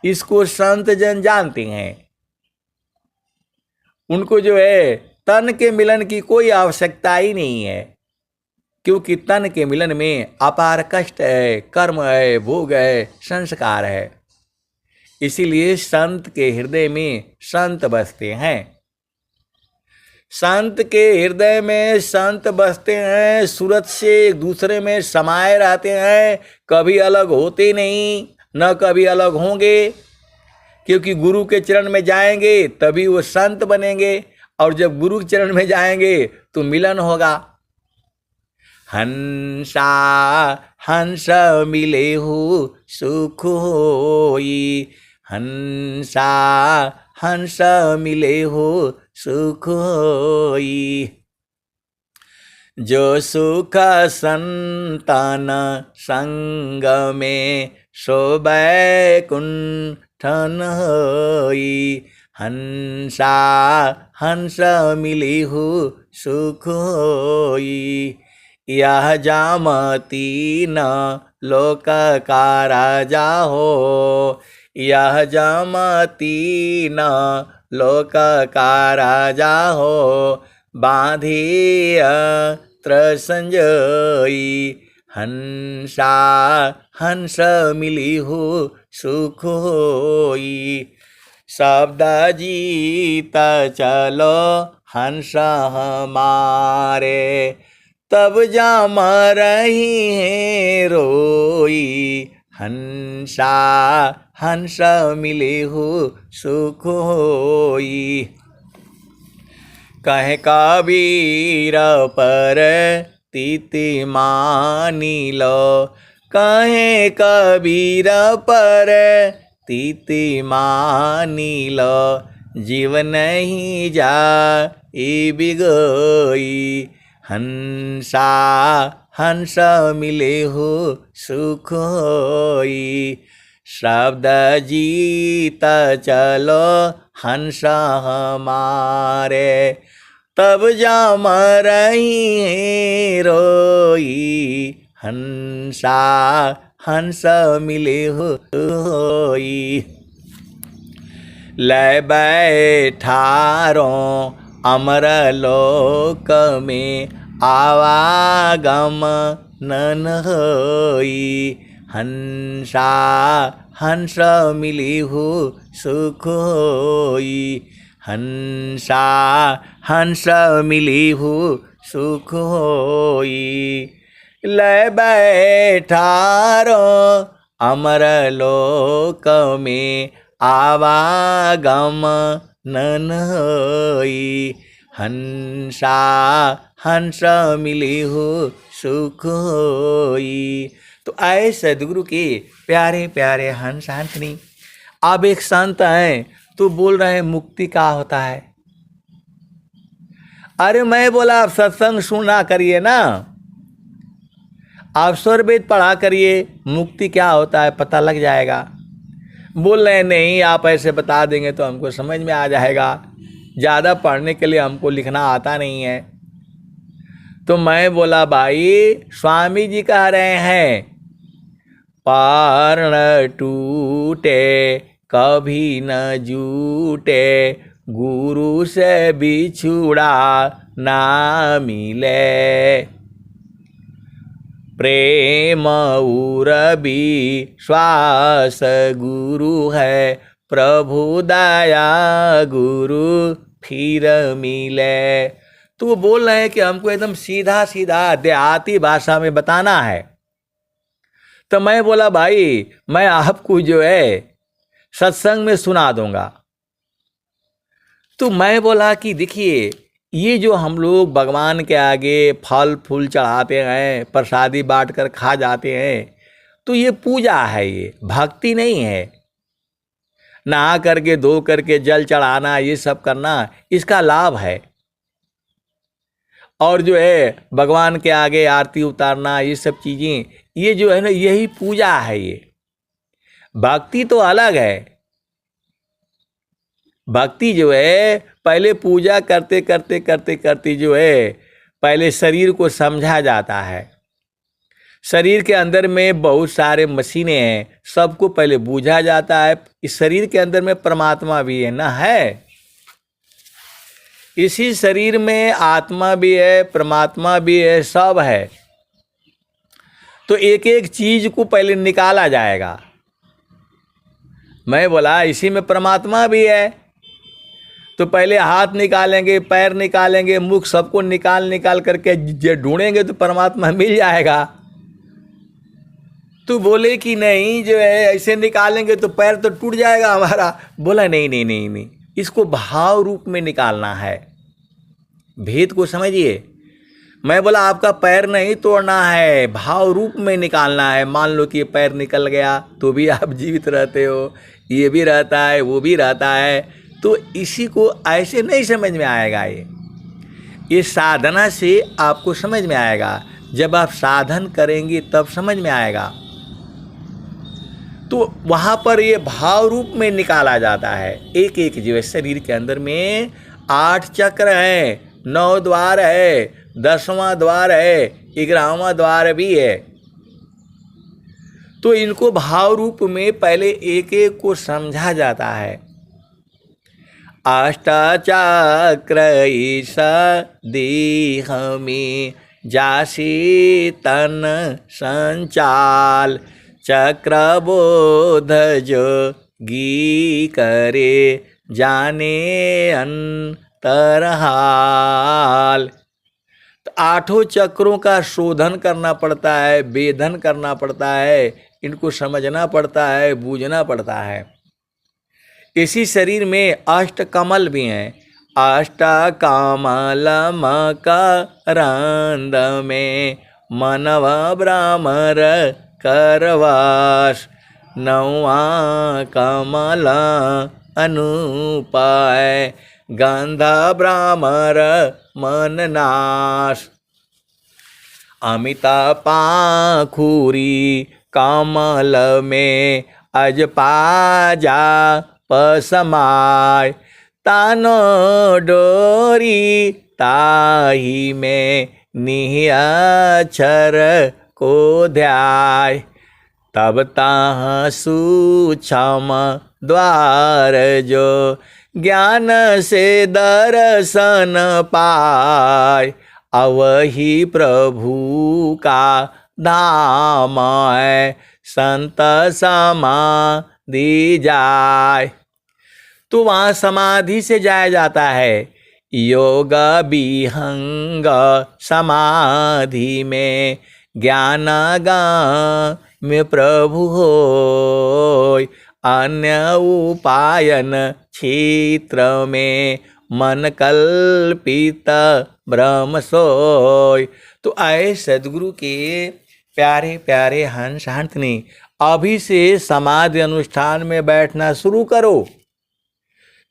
इसको संत जन जानते हैं। उनको जो है तन के मिलन की कोई आवश्यकता ही नहीं है, क्योंकि तन के मिलन में अपार कष्ट है, कर्म है, भोग है, संस्कार है। इसीलिए संत के हृदय में संत बसते हैं। संत के हृदय में संत बसते हैं, सूरत से एक दूसरे में समाये रहते हैं, कभी अलग होते नहीं, न कभी अलग होंगे, क्योंकि गुरु के चरण में जाएंगे तभी वो संत बनेंगे, और जब गुरु के चरण में जाएंगे तो मिलन होगा। हंसा हंस मिले हो सुख होई, हंसा हंस मिले हो सुख होई। जो सुख संतान संग में, सो बैकुंठन होई, हंसा हंस मिली हो सुख होई। यह जामती न लोक का राजा हो, यह जामती न लोक का राजा हो, बांधिया त्र संजोई, हंसा हंस मिली हो सुख होई। शब्द जीत चलो हंस हमारे, तब जाम रही है रोई, हंसा हंस मिले हो सुख होई। कहे कबीर पर तीति मानी लो, कहे कबीर पर तीति मानी लो, जीव नहीं जाई बिगोई, हंसा हंस मिले हो सुख होई। शब्द जीत चलो हंस हमारे, तब जाम रही है रोई, हंसा हंस मिले होई। ले बैठारो अमर लोक में, आवागम नन होई, हंसा हंस मिली हो सुख होई, हंसा हंस मिली हो सुख होई। ले बैठारो अमर लोक में, आवागम नन होई, हंसा हंस मिली हो सुख होई। तो आए सदगुरु के प्यारे प्यारे हंस हंसनी। अब एक संत हैं तो बोल रहे हैं मुक्ति क्या होता है। अरे मैं बोला आप सत्संग सुना करिए ना, आप स्वर वेद पढ़ा करिए, मुक्ति क्या होता है पता लग जाएगा। बोल रहे नहीं आप ऐसे बता देंगे तो हमको समझ में आ जाएगा, ज़्यादा पढ़ने के लिए हमको लिखना आता नहीं है। तो मैं बोला भाई स्वामी जी कह रहे हैं पार न टूटे कभी न जूटे, गुरु से बिछुड़ा ना मिले, प्रेम उरबी श्वास गुरु है, प्रभु दया गुरु फिर मिले। तो वो बोल रहे हैं कि हमको एकदम सीधा सीधा देहाती भाषा में बताना है। तो मैं बोला भाई मैं आपको जो है सत्संग में सुना दूंगा। तो मैं बोला कि देखिए ये जो हम लोग भगवान के आगे फल फूल चढ़ाते हैं, प्रसादी बांट कर खा जाते हैं, तो ये पूजा है, ये भक्ति नहीं है। नहा करके धो करके जल चढ़ाना ये सब करना इसका लाभ है, और जो है भगवान के आगे आरती उतारना ये सब चीज़ें ये जो है ना यही पूजा है। ये भक्ति तो अलग है। भक्ति जो है पहले पूजा करते करते करते करते जो है पहले शरीर को समझा जाता है। शरीर के अंदर में बहुत सारे मशीनें हैं, सबको पहले बूझा जाता है। इस शरीर के अंदर में परमात्मा भी है ना, है इसी शरीर में आत्मा भी है, परमात्मा भी है, सब है। तो एक एक चीज को पहले निकाला जाएगा। मैं बोला इसी में परमात्मा भी है, तो पहले हाथ निकालेंगे, पैर निकालेंगे, मुख, सबको निकाल करके जो ढूंढेंगे तो परमात्मा मिल जाएगा। तो बोले कि नहीं जो है ऐसे निकालेंगे तो पैर तो टूट जाएगा हमारा। बोला नहीं नहीं नहीं नहीं, इसको भाव रूप में निकालना है। भेद को समझिए। मैं बोला आपका पैर नहीं तोड़ना है, भाव रूप में निकालना है। मान लो कि ये पैर निकल गया तो भी आप जीवित रहते हो, ये भी रहता है, वो भी रहता है। तो इसी को ऐसे नहीं समझ में आएगा। ये साधना से आपको समझ में आएगा। जब आप साधन करेंगे तब समझ में आएगा। तो वहाँ पर ये भाव रूप में निकाला जाता है। एक एक जीव शरीर के अंदर में 8 चक्र हैं, 9 द्वार है, 10वां द्वार है, 11वां द्वार भी है। तो इनको भाव रूप में पहले एक एक को समझा जाता है। अष्टचक्र ईश देह में जासी तन संचाल, चक्रबोध जोगी करे जाने अंतरहाल। तो 8 चक्रों का शोधन करना पड़ता है, वेधन करना पड़ता है, इनको समझना पड़ता है, बूझना पड़ता है। इसी शरीर में 8 कमल भी हैं। 8 कमल मकरंद में मनव भ्रमर करवास, 9वां कमल अनुपाय गंध भ्रमर मन नाश। अमिता पाखुरी कमल में अजपाजा पसमाय, तानो डोरी ताही में निहचर को ध्याय, तब ताह सूक्ष्म द्वार जो ज्ञान से दर्शन पाय, अवही प्रभु का धाम है संत समाधि जाय। तो वहाँ समाधि से जाया जाता है। योग विहंग समाधि में ज्ञान में प्रभु होय, अन्य उपायन क्षेत्र में मन कल्पित ब्रह्म सोय। तो आए सदगुरु के प्यारे प्यारे हंस हंसनी, अभी से समाधि अनुष्ठान में बैठना शुरू करो।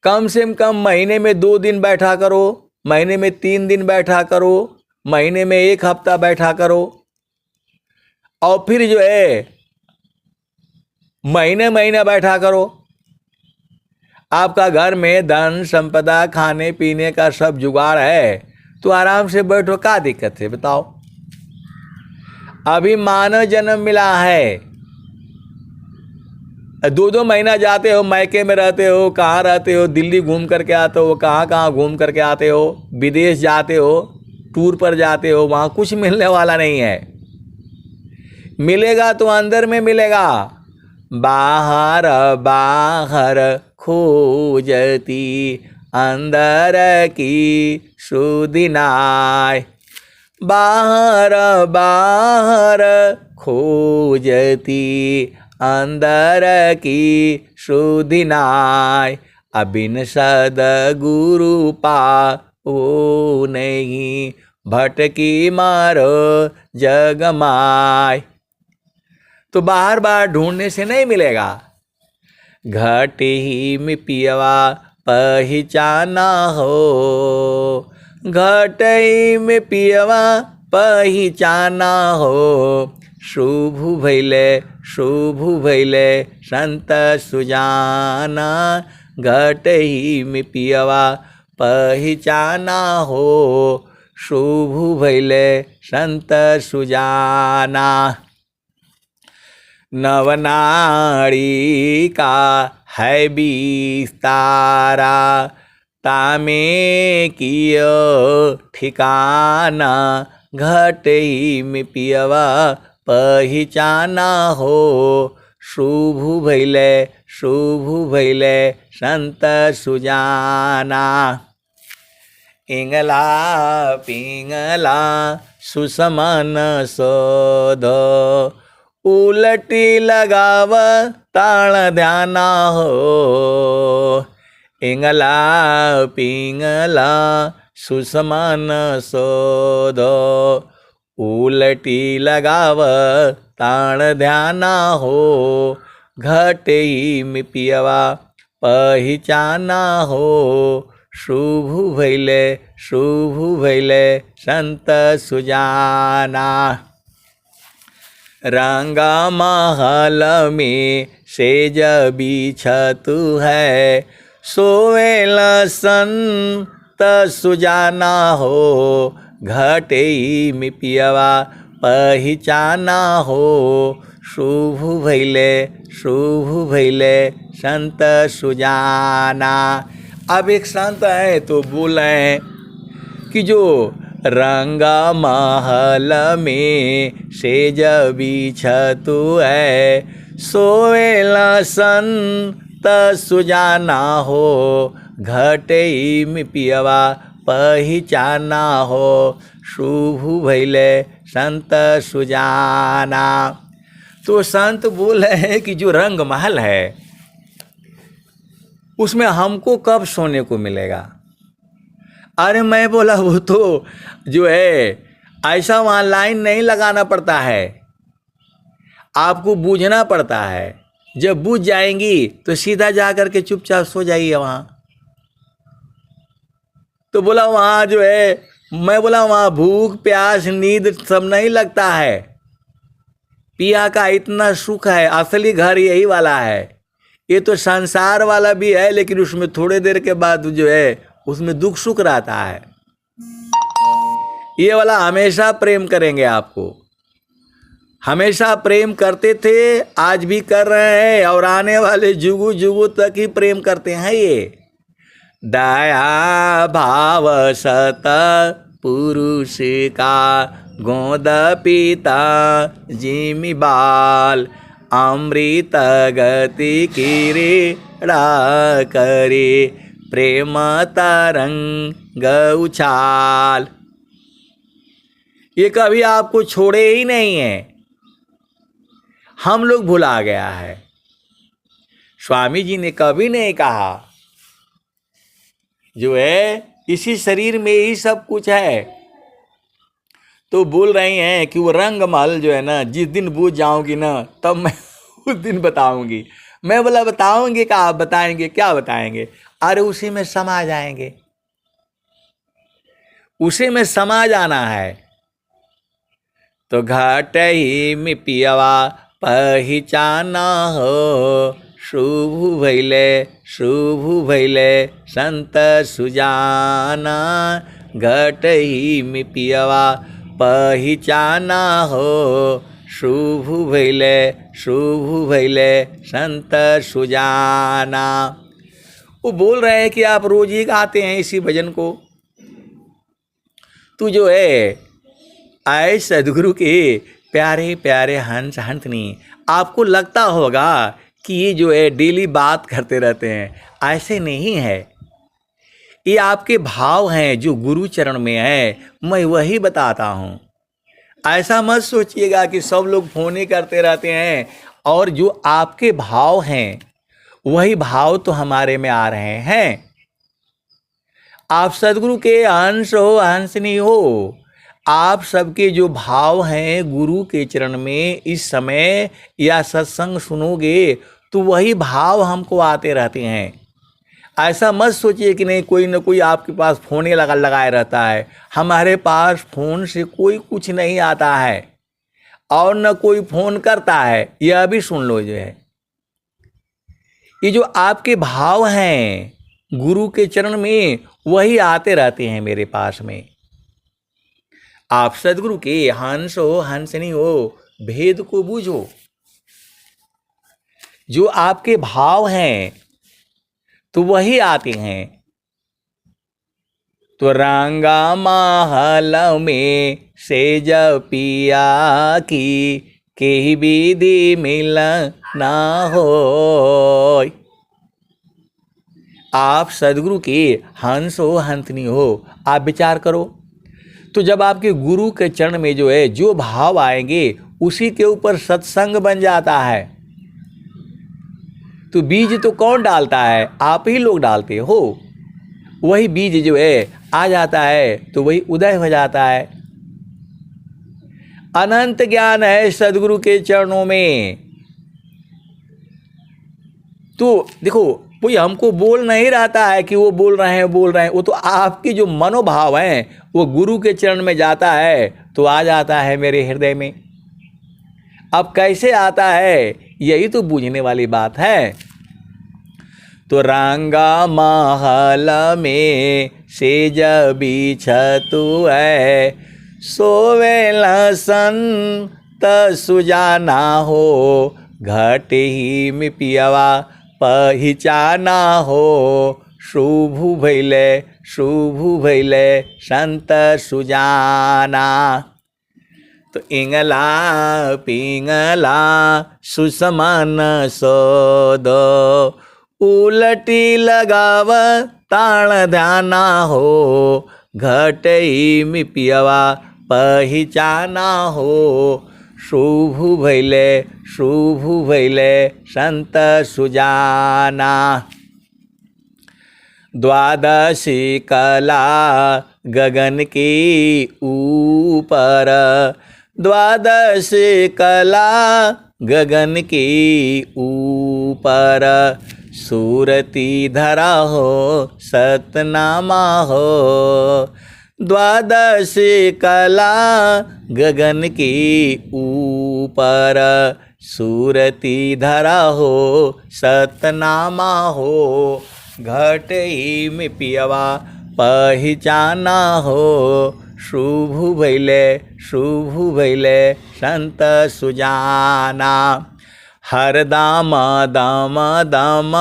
कम से कम महीने में 2 दिन बैठा करो, महीने में 3 दिन बैठा करो, महीने में 1 हफ्ता बैठा करो, और फिर जो है महीने महीने बैठा करो। आपका घर में धन संपदा खाने पीने का सब जुगाड़ है तो आराम से बैठो, क्या दिक्कत है बताओ। अभी मानव जन्म मिला है, 2-2 महीना जाते हो, मायके में रहते हो, कहाँ रहते हो, दिल्ली घूम करके आते हो, कहाँ कहाँ घूम करके आते हो, विदेश जाते हो, टूर पर जाते हो, वहाँ कुछ मिलने वाला नहीं है। मिलेगा तो अंदर में मिलेगा। बाहर बाहर खोजती अंदर की सुधि नाय, बाहर बाहर खोजती अंदर की सुधि नाय, अबिन सद्गुरु पाओ नहीं, भटकी मारो जग माय। तो बाहर बाहर ढूंढने से नहीं मिलेगा। घट ही में पियवा पहचाना हो, घट ही में पियवा पहचाना हो, शुभ भैले संत सुजाना, घट ही में पियवा पहचाना हो, शुभ भैले संत सुजाना। नवनाड़ी का है विस्तारा, तामे कियो ठिकाना, घट ही में पियवा पहचाना हो, शुभ भैले संत सुजाना। इंगला पिंगला सुसमन सोध, उलटी लगाव ताण ध्याना हो, इंगला पिंगला सुसमन सोध, उलटी लगाव ताण ध्याना हो, घट ही में पियवा पहचाना हो, शुभ भैले संत सुजाना। रंगा महल में सेज बिछतु है, सोवेल संत सुजाना हो, घट ही में पियवा पहचाना हो, शुभ भैले संत सुजाना। अब एक संत है तो बोल रहे हैं कि जो रंगा महल में सेज बिछतु है, सोवेला संत सुजाना हो, घट ही में पियवा पहचाना हो, शुभ भैले संत सुजाना। तो संत बोल रहे हैं कि जो रंग महल है उसमें हमको कब सोने को मिलेगा। अरे मैं बोला वो तो जो है ऐसा वहाँ लाइन नहीं लगाना पड़ता है, आपको बूझना पड़ता है। जब बूझ जाएंगी तो सीधा जा करके चुपचाप सो जाइए वहाँ। तो बोला वहाँ जो है, मैं बोला वहाँ भूख प्यास नींद सब नहीं लगता है, पिया का इतना सुख है, असली घर यही वाला है। ये तो संसार वाला भी है लेकिन उसमें थोड़े देर के बाद जो है उसमें दुख सुख रहता है। ये वाला हमेशा प्रेम करेंगे आपको, हमेशा प्रेम करते थे, आज भी कर रहे हैं और आने वाले जुगु जुगु तक ही प्रेम करते हैं। ये दया भाव सत पुरुष का गोद पीता जिमि बाल, अमृत गति क्रीड़ा करे, प्रेम तरंग उछाल। ये कभी आपको छोड़े ही नहीं है, हम लोग भुला गया है। स्वामी जी ने कभी नहीं कहा जो है इसी शरीर में ही सब कुछ है। तो बोल रही हैं कि वो रंग महल जो है ना, जिस दिन बूझ जाऊंगी ना तब मैं उस दिन बताऊंगी। मैं बोला बताऊंगी क्या, आप बताएंगे क्या बताएंगे, अरे उसी में समा जाएंगे। उसे में समा जाना है। तो घाट ही में पियवा पहचाना हो, शुभ भैले संत सुजाना। घट ही में पियवा पहचाना हो, शुभ भैले संत सुजाना। वो बोल रहे हैं कि आप रोज ही गाते हैं इसी भजन को। तू जो है आए सदगुरु के प्यारे प्यारे हंस हंसनी, आपको लगता होगा कि ये जो है डेली बात करते रहते हैं, ऐसे नहीं है। ये आपके भाव हैं जो गुरु चरण में है, मैं वही बताता हूँ। ऐसा मत सोचिएगा कि सब लोग फोन ही करते रहते हैं और जो आपके भाव हैं वही भाव तो हमारे में आ रहे हैं। आप सदगुरु के अंश हो, हंसनी हो। आप सबके जो भाव हैं गुरु के चरण में इस समय या सत्संग सुनोगे तो वही भाव हमको आते रहते हैं। ऐसा मत सोचिए कि नहीं कोई न कोई आपके पास फोन ही लगाए रहता है। हमारे पास फोन से कोई कुछ नहीं आता है और न कोई फोन करता है। यह भी सुन लो, जो है ये जो आपके भाव हैं गुरु के चरण में वही आते रहते हैं मेरे पास में। आप सदगुरु के हंस हो, हंसनी हो, भेद को बूझो। जो आपके भाव हैं तो वही आते हैं। तो रंगा महल में सेज पिया की, केही विधि मिल ना हो। आप सदगुरु के हंस हो, हंसनी हो। आप विचार करो, तो जब आपके गुरु के चरण में जो है जो भाव आएंगे उसी के ऊपर सत्संग बन जाता है। तो बीज तो कौन डालता है? आप ही लोग डालते हो। वही बीज जो है आ जाता है तो वही उदय हो जाता है। अनंत ज्ञान है सदगुरु के चरणों में। तो देखो, कोई हमको बोल नहीं रहता है कि वो बोल रहे हैं। वो तो आपकी जो मनोभाव है वो गुरु के चरण में जाता है तो आ जाता है मेरे हृदय में। अब कैसे आता है यही तो बूझने वाली बात है। तो रंगा महल में सेज बिछतु है, सोवेल संत सुजाना हो। घट ही में पियवा पहचाना हो, शुभ भैले संत सुजाना। तो इंगला पिंगला सुसमान सोदो, उलटी लगाव ताण ध्याना हो। घट ही में पियवा पहचाना हो, शुभ भैले संत सुजाना। द्वादशी कला गगन के ऊपर, द्वादशी कला गगन के ऊपर। सूरती धरा हो सतनामा हो, द्वादशी कला गगन के ऊपर। सूरती धरा हो सतनामा हो, घट ही में पियवा पहचाना हो। शुभ भैले संत सुजाना। हर दाम दाम दाम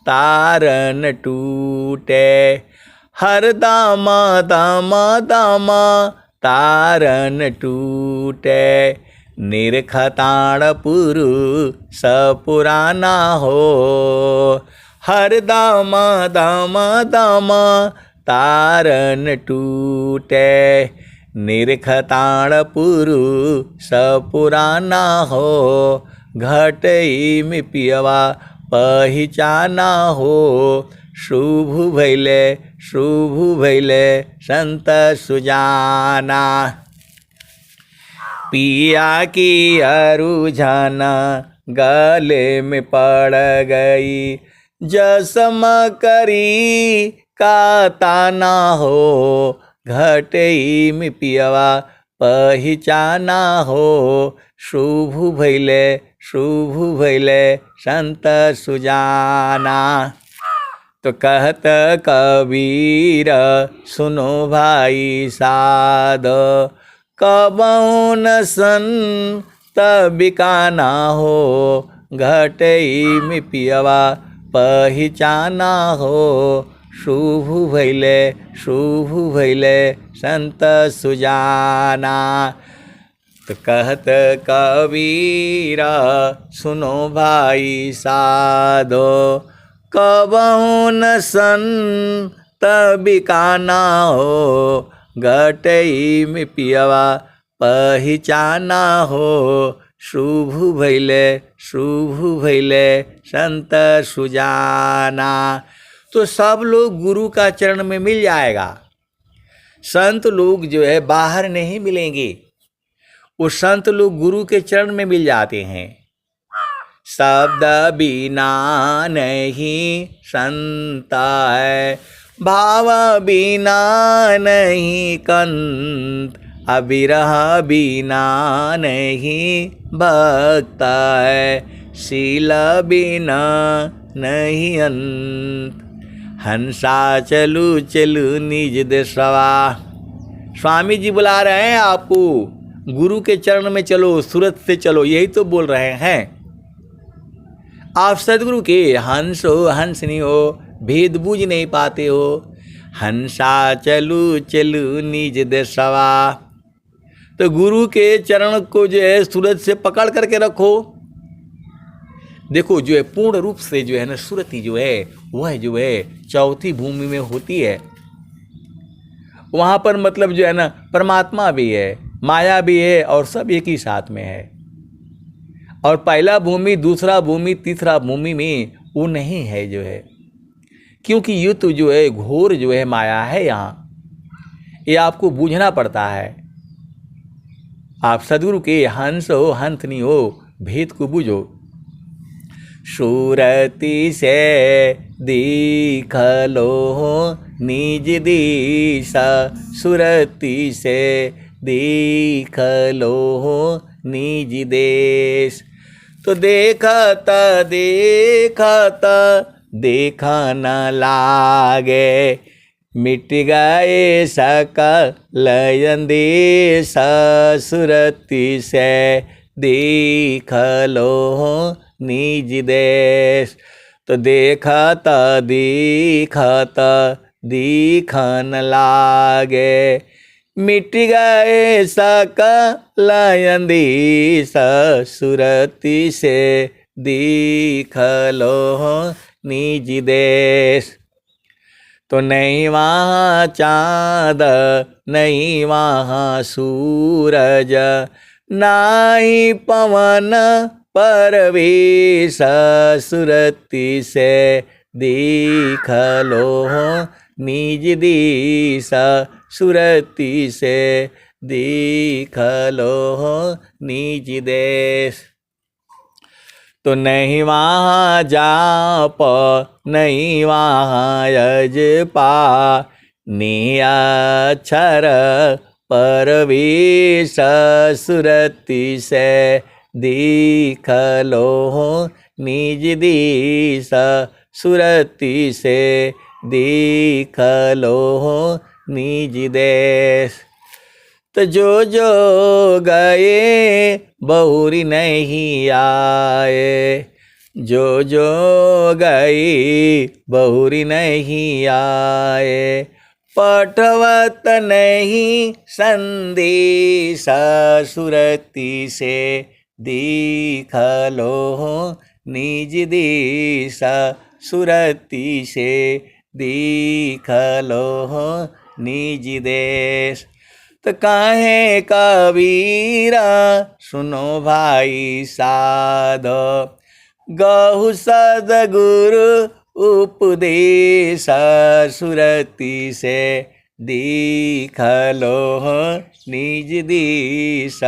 तारन टूटे, हर दाम दाम दाम तारन टूटे। निरखताण पुरुष पुराना हो, हर दाम दाम दाम तारन टूटे। निरखताण पुरुष पुराना हो, घट ही में पियवा पहचाना हो। शुभ भैले संत सुजाना। पिया की अरुझन गले में पड़ गई, जसम करी का ताना हो। घटई में पियवा पहिचाना हो। शुभ भैले संत सुजाना। तो कहत कबीर सुनो भाई साध, कबहु न संत बिकाना हो। घटई में पियवा पहिचाना हो। शुभ भैले संत सुजाना। तो कहत कबीरा सुनो भाई साधो, कबहु न संत बिकाना हो। घटई में पियवा पहिचाना हो। शुभ भैले संत सुजाना। तो सब लोग गुरु का चरण में मिल जाएगा। संत लोग जो है बाहर नहीं मिलेंगे, वो संत लोग गुरु के चरण में मिल जाते हैं। शब्द बिना नहीं संत है, भाव बिना नहीं कंत। अविरह बिना नहीं भक्त है, शील बिना नहीं अंत। हंसा चलू निज देशवा। स्वामी जी बुला रहे हैं आपको, गुरु के चरण में चलो, सूरत से चलो, यही तो बोल रहे हैं। आप सदगुरु के हंस हो, हंसनी हो, भेद बूझ नहीं पाते हो। हंसा चलू निज देशवा। तो गुरु के चरण को जो है सूरत से पकड़ करके रखो। देखो जो है पूर्ण रूप से जो है ना सुरति जो है वह जो है चौथी भूमि में होती है। वहाँ पर मतलब जो है ना परमात्मा भी है, माया भी है, और सब एक ही साथ में है। और पहला भूमि, दूसरा भूमि, तीसरा भूमि में वो नहीं है जो है, क्योंकि ये तो जो है घोर जो है माया है यहाँ। ये आपको बूझना पड़ता है। आप सदगुरु के हंस हो, हंसनी हो, भेद को बूझो। सूरति से दीख लो निज दिशा, सुरति से दीख लो निज देश। तो देखता देखा न लागे, मिट गए सकल अंदेश। सुरति से देख लो निज देश। तो देखता दिखन लागे, मिट गए सकल अंदेश। सुरति से देख लो निज देश। तो नहीं वहाँ चाँद, नहीं वहाँ सूरज, नाही पवन परवेश। सुरति से देख लो निज देश। सुरति से देख लो निज देश। तो नहीं वहाँ जाप, नहीं वहाँ यजपा, निअक्षर परवेश। सुरति से देख लो निज देश। सुरति से देख लो निज देश। तो जो गए बहुरी नहीं आए, जो गए बहुरी नहीं आए। पठवत नहीं संदेश। सुरति से देख लो निज देश। सुरति से देख लो निज देश। तो काहे कबीरा सुनो भाई साधो, गहु सदगुरु उपदेश। सुरति से देख लो निज देश।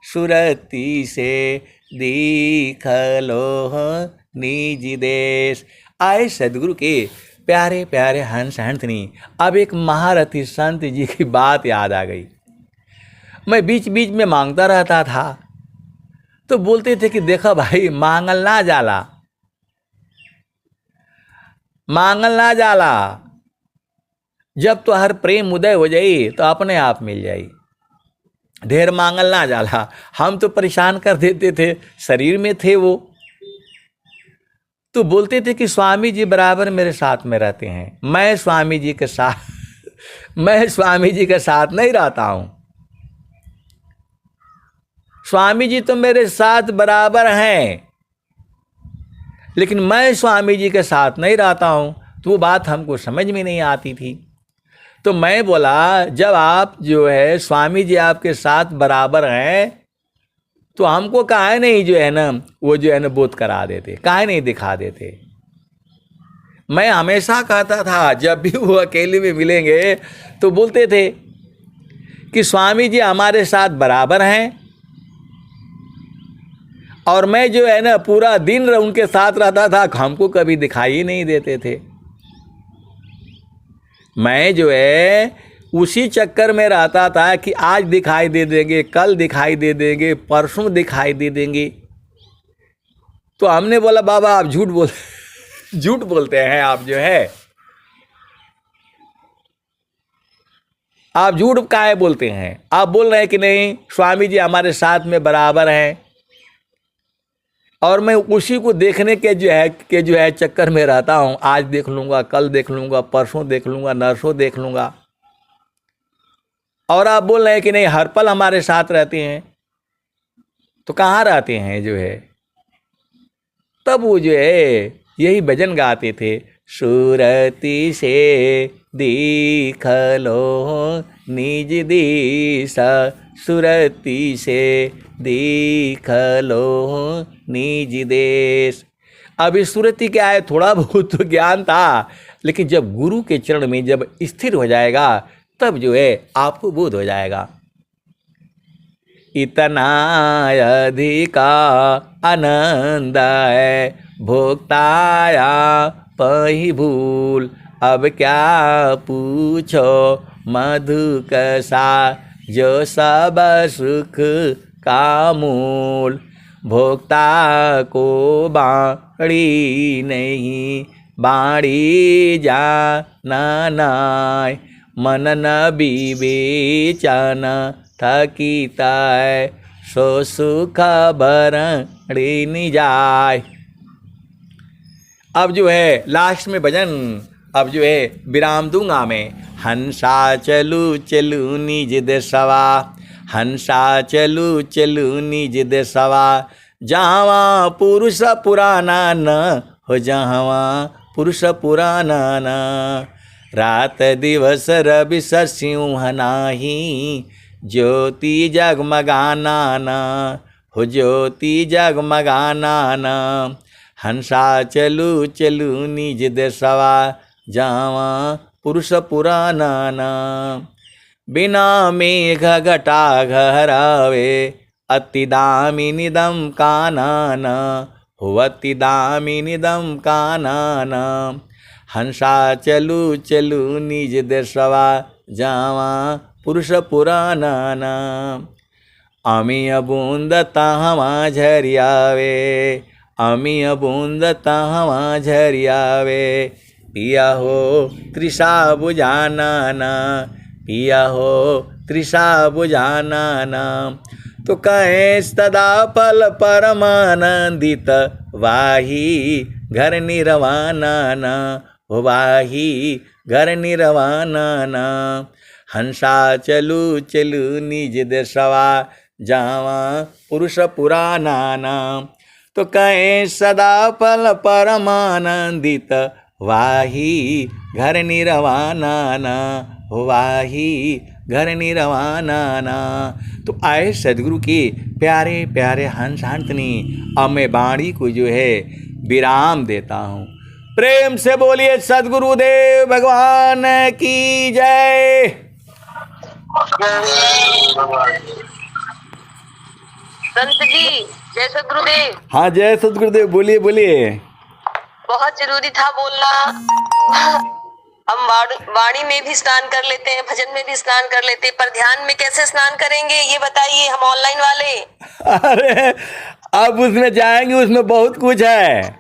सुरति से देख लो निज देश। आए सदगुरु के प्यारे प्यारे हंस हंसनी। अब एक महारथी संत जी की बात याद आ गई। मैं बीच बीच में मांगता रहता था, तो बोलते थे कि देखो भाई, मांगल ना जाला, मांगल ना जाला, जब तो हर प्रेम उदय हो जाई तो अपने आप मिल जाई, ढेर मांगल ना जाला। हम तो परेशान कर देते थे, शरीर में थे वो, तो बोलते थे कि स्वामी जी बराबर मेरे साथ में रहते हैं, मैं स्वामी जी के साथ मैं स्वामी जी के साथ नहीं रहता हूं। स्वामी जी तो मेरे साथ बराबर हैं, लेकिन मैं स्वामी जी के साथ नहीं रहता हूं। तो वो बात हमको समझ में नहीं आती थी। तो मैं बोला, जब आप जो है स्वामी जी आपके साथ बराबर हैं, तो हमको काहे नहीं जो है ना, वो जो है ना बोध करा देते, काहे नहीं दिखा देते। मैं हमेशा कहता था, जब भी वो अकेले में मिलेंगे तो बोलते थे कि स्वामी जी हमारे साथ बराबर हैं, और मैं जो है ना पूरा दिन उनके साथ रहता था, हमको कभी दिखाई नहीं देते थे। मैं जो है उसी चक्कर में रहता था कि आज दिखाई दे देंगे, कल दिखाई दे देंगे, परसों दिखाई दे देंगे। तो हमने बोला, बाबा आप झूठ बोलते हैं, आप जो है, आप झूठ काहे बोलते हैं? आप बोल रहे हैं कि नहीं स्वामी जी हमारे साथ में बराबर हैं, और मैं उसी को देखने के जो है चक्कर में रहता हूं। आज देख लूंगा, कल देख लूंगा, परसों देख लूंगा, नरसों देख लूंगा। और आप बोल रहे हैं कि नहीं हर पल हमारे साथ रहते हैं, तो कहाँ रहते हैं जो है? तब वो जो है यही भजन गाते थे, सुरति से दीख लो निज दिशा, सुरति से दीख लो निज देश। अब इस सुरति क्या है, थोड़ा बहुत तो ज्ञान था, लेकिन जब गुरु के चरण में जब स्थिर हो जाएगा, तब जो है आपको बोध हो जाएगा। इतना अधिका आनंद है भोक्ताया पही भूल, अब क्या पूछो मधु कसा, जो सब सुख का मूल। भोक्ता को बाड़ी नहीं, बाड़ी जाना नाय, मन न विवेचन थकीता है, सो सुख भरणी नि जाय। अब जो है लास्ट में भजन, अब जो है विराम दूंगा मैं। हंसा चलू चलू निज देशवा, हंसा चलू चलू निज देशवा, जहाँ पुरुष पुराना न हो, जहाँ पुरुष पुराना न। रात दिवस रवि सिंह नाही, ज्योति जगमगाना न हो, ज्योति जगमगाना न। हंसा चलू चलू निज देशवा, जहाँ पुरुष पुराना न। बिना मेघ घटा घरावे, अति दामिनिदम कानन हो, अति दामिनिदम कानन। हंसा चलू चलू निज देशवा, जहाँ पुरुष पुराना न। अमिय बूंद तहवा झरियावे, अमिय बूंद तहवा झरियावे, पिया हो तृषा बुझाना न, पिया हो तृषा बुझाना न। तो कहें सदा फल परमानंदित, वाही घर निर्वाणा न हो, वाही घर निर्वाणा न। हंसा चलू चलू निज देशवा, जहाँ पुरुष पुराना न। तो कहें सदा फल परमानंदित, वाही घर निर्वाणा न हो, वाही घर निर्वाणा न। तो आए सदगुरु के प्यारे प्यारे हंस हंसनी, अब मैं वाणी को जो है विराम देता हूँ। प्रेम से बोलिए सदगुरुदेव भगवान की जय। संत जी जय सदगुरुदेव। हाँ जय सदगुरुदेव, बोलिए बोलिए। बहुत जरूरी था बोलना। हम वाणी में भी स्नान कर लेते हैं, भजन में भी स्नान कर लेते हैं, पर ध्यान में कैसे स्नान करेंगे ये बताइए हम ऑनलाइन वाले। अरे अब उसमें जाएंगे, उसमें बहुत कुछ है।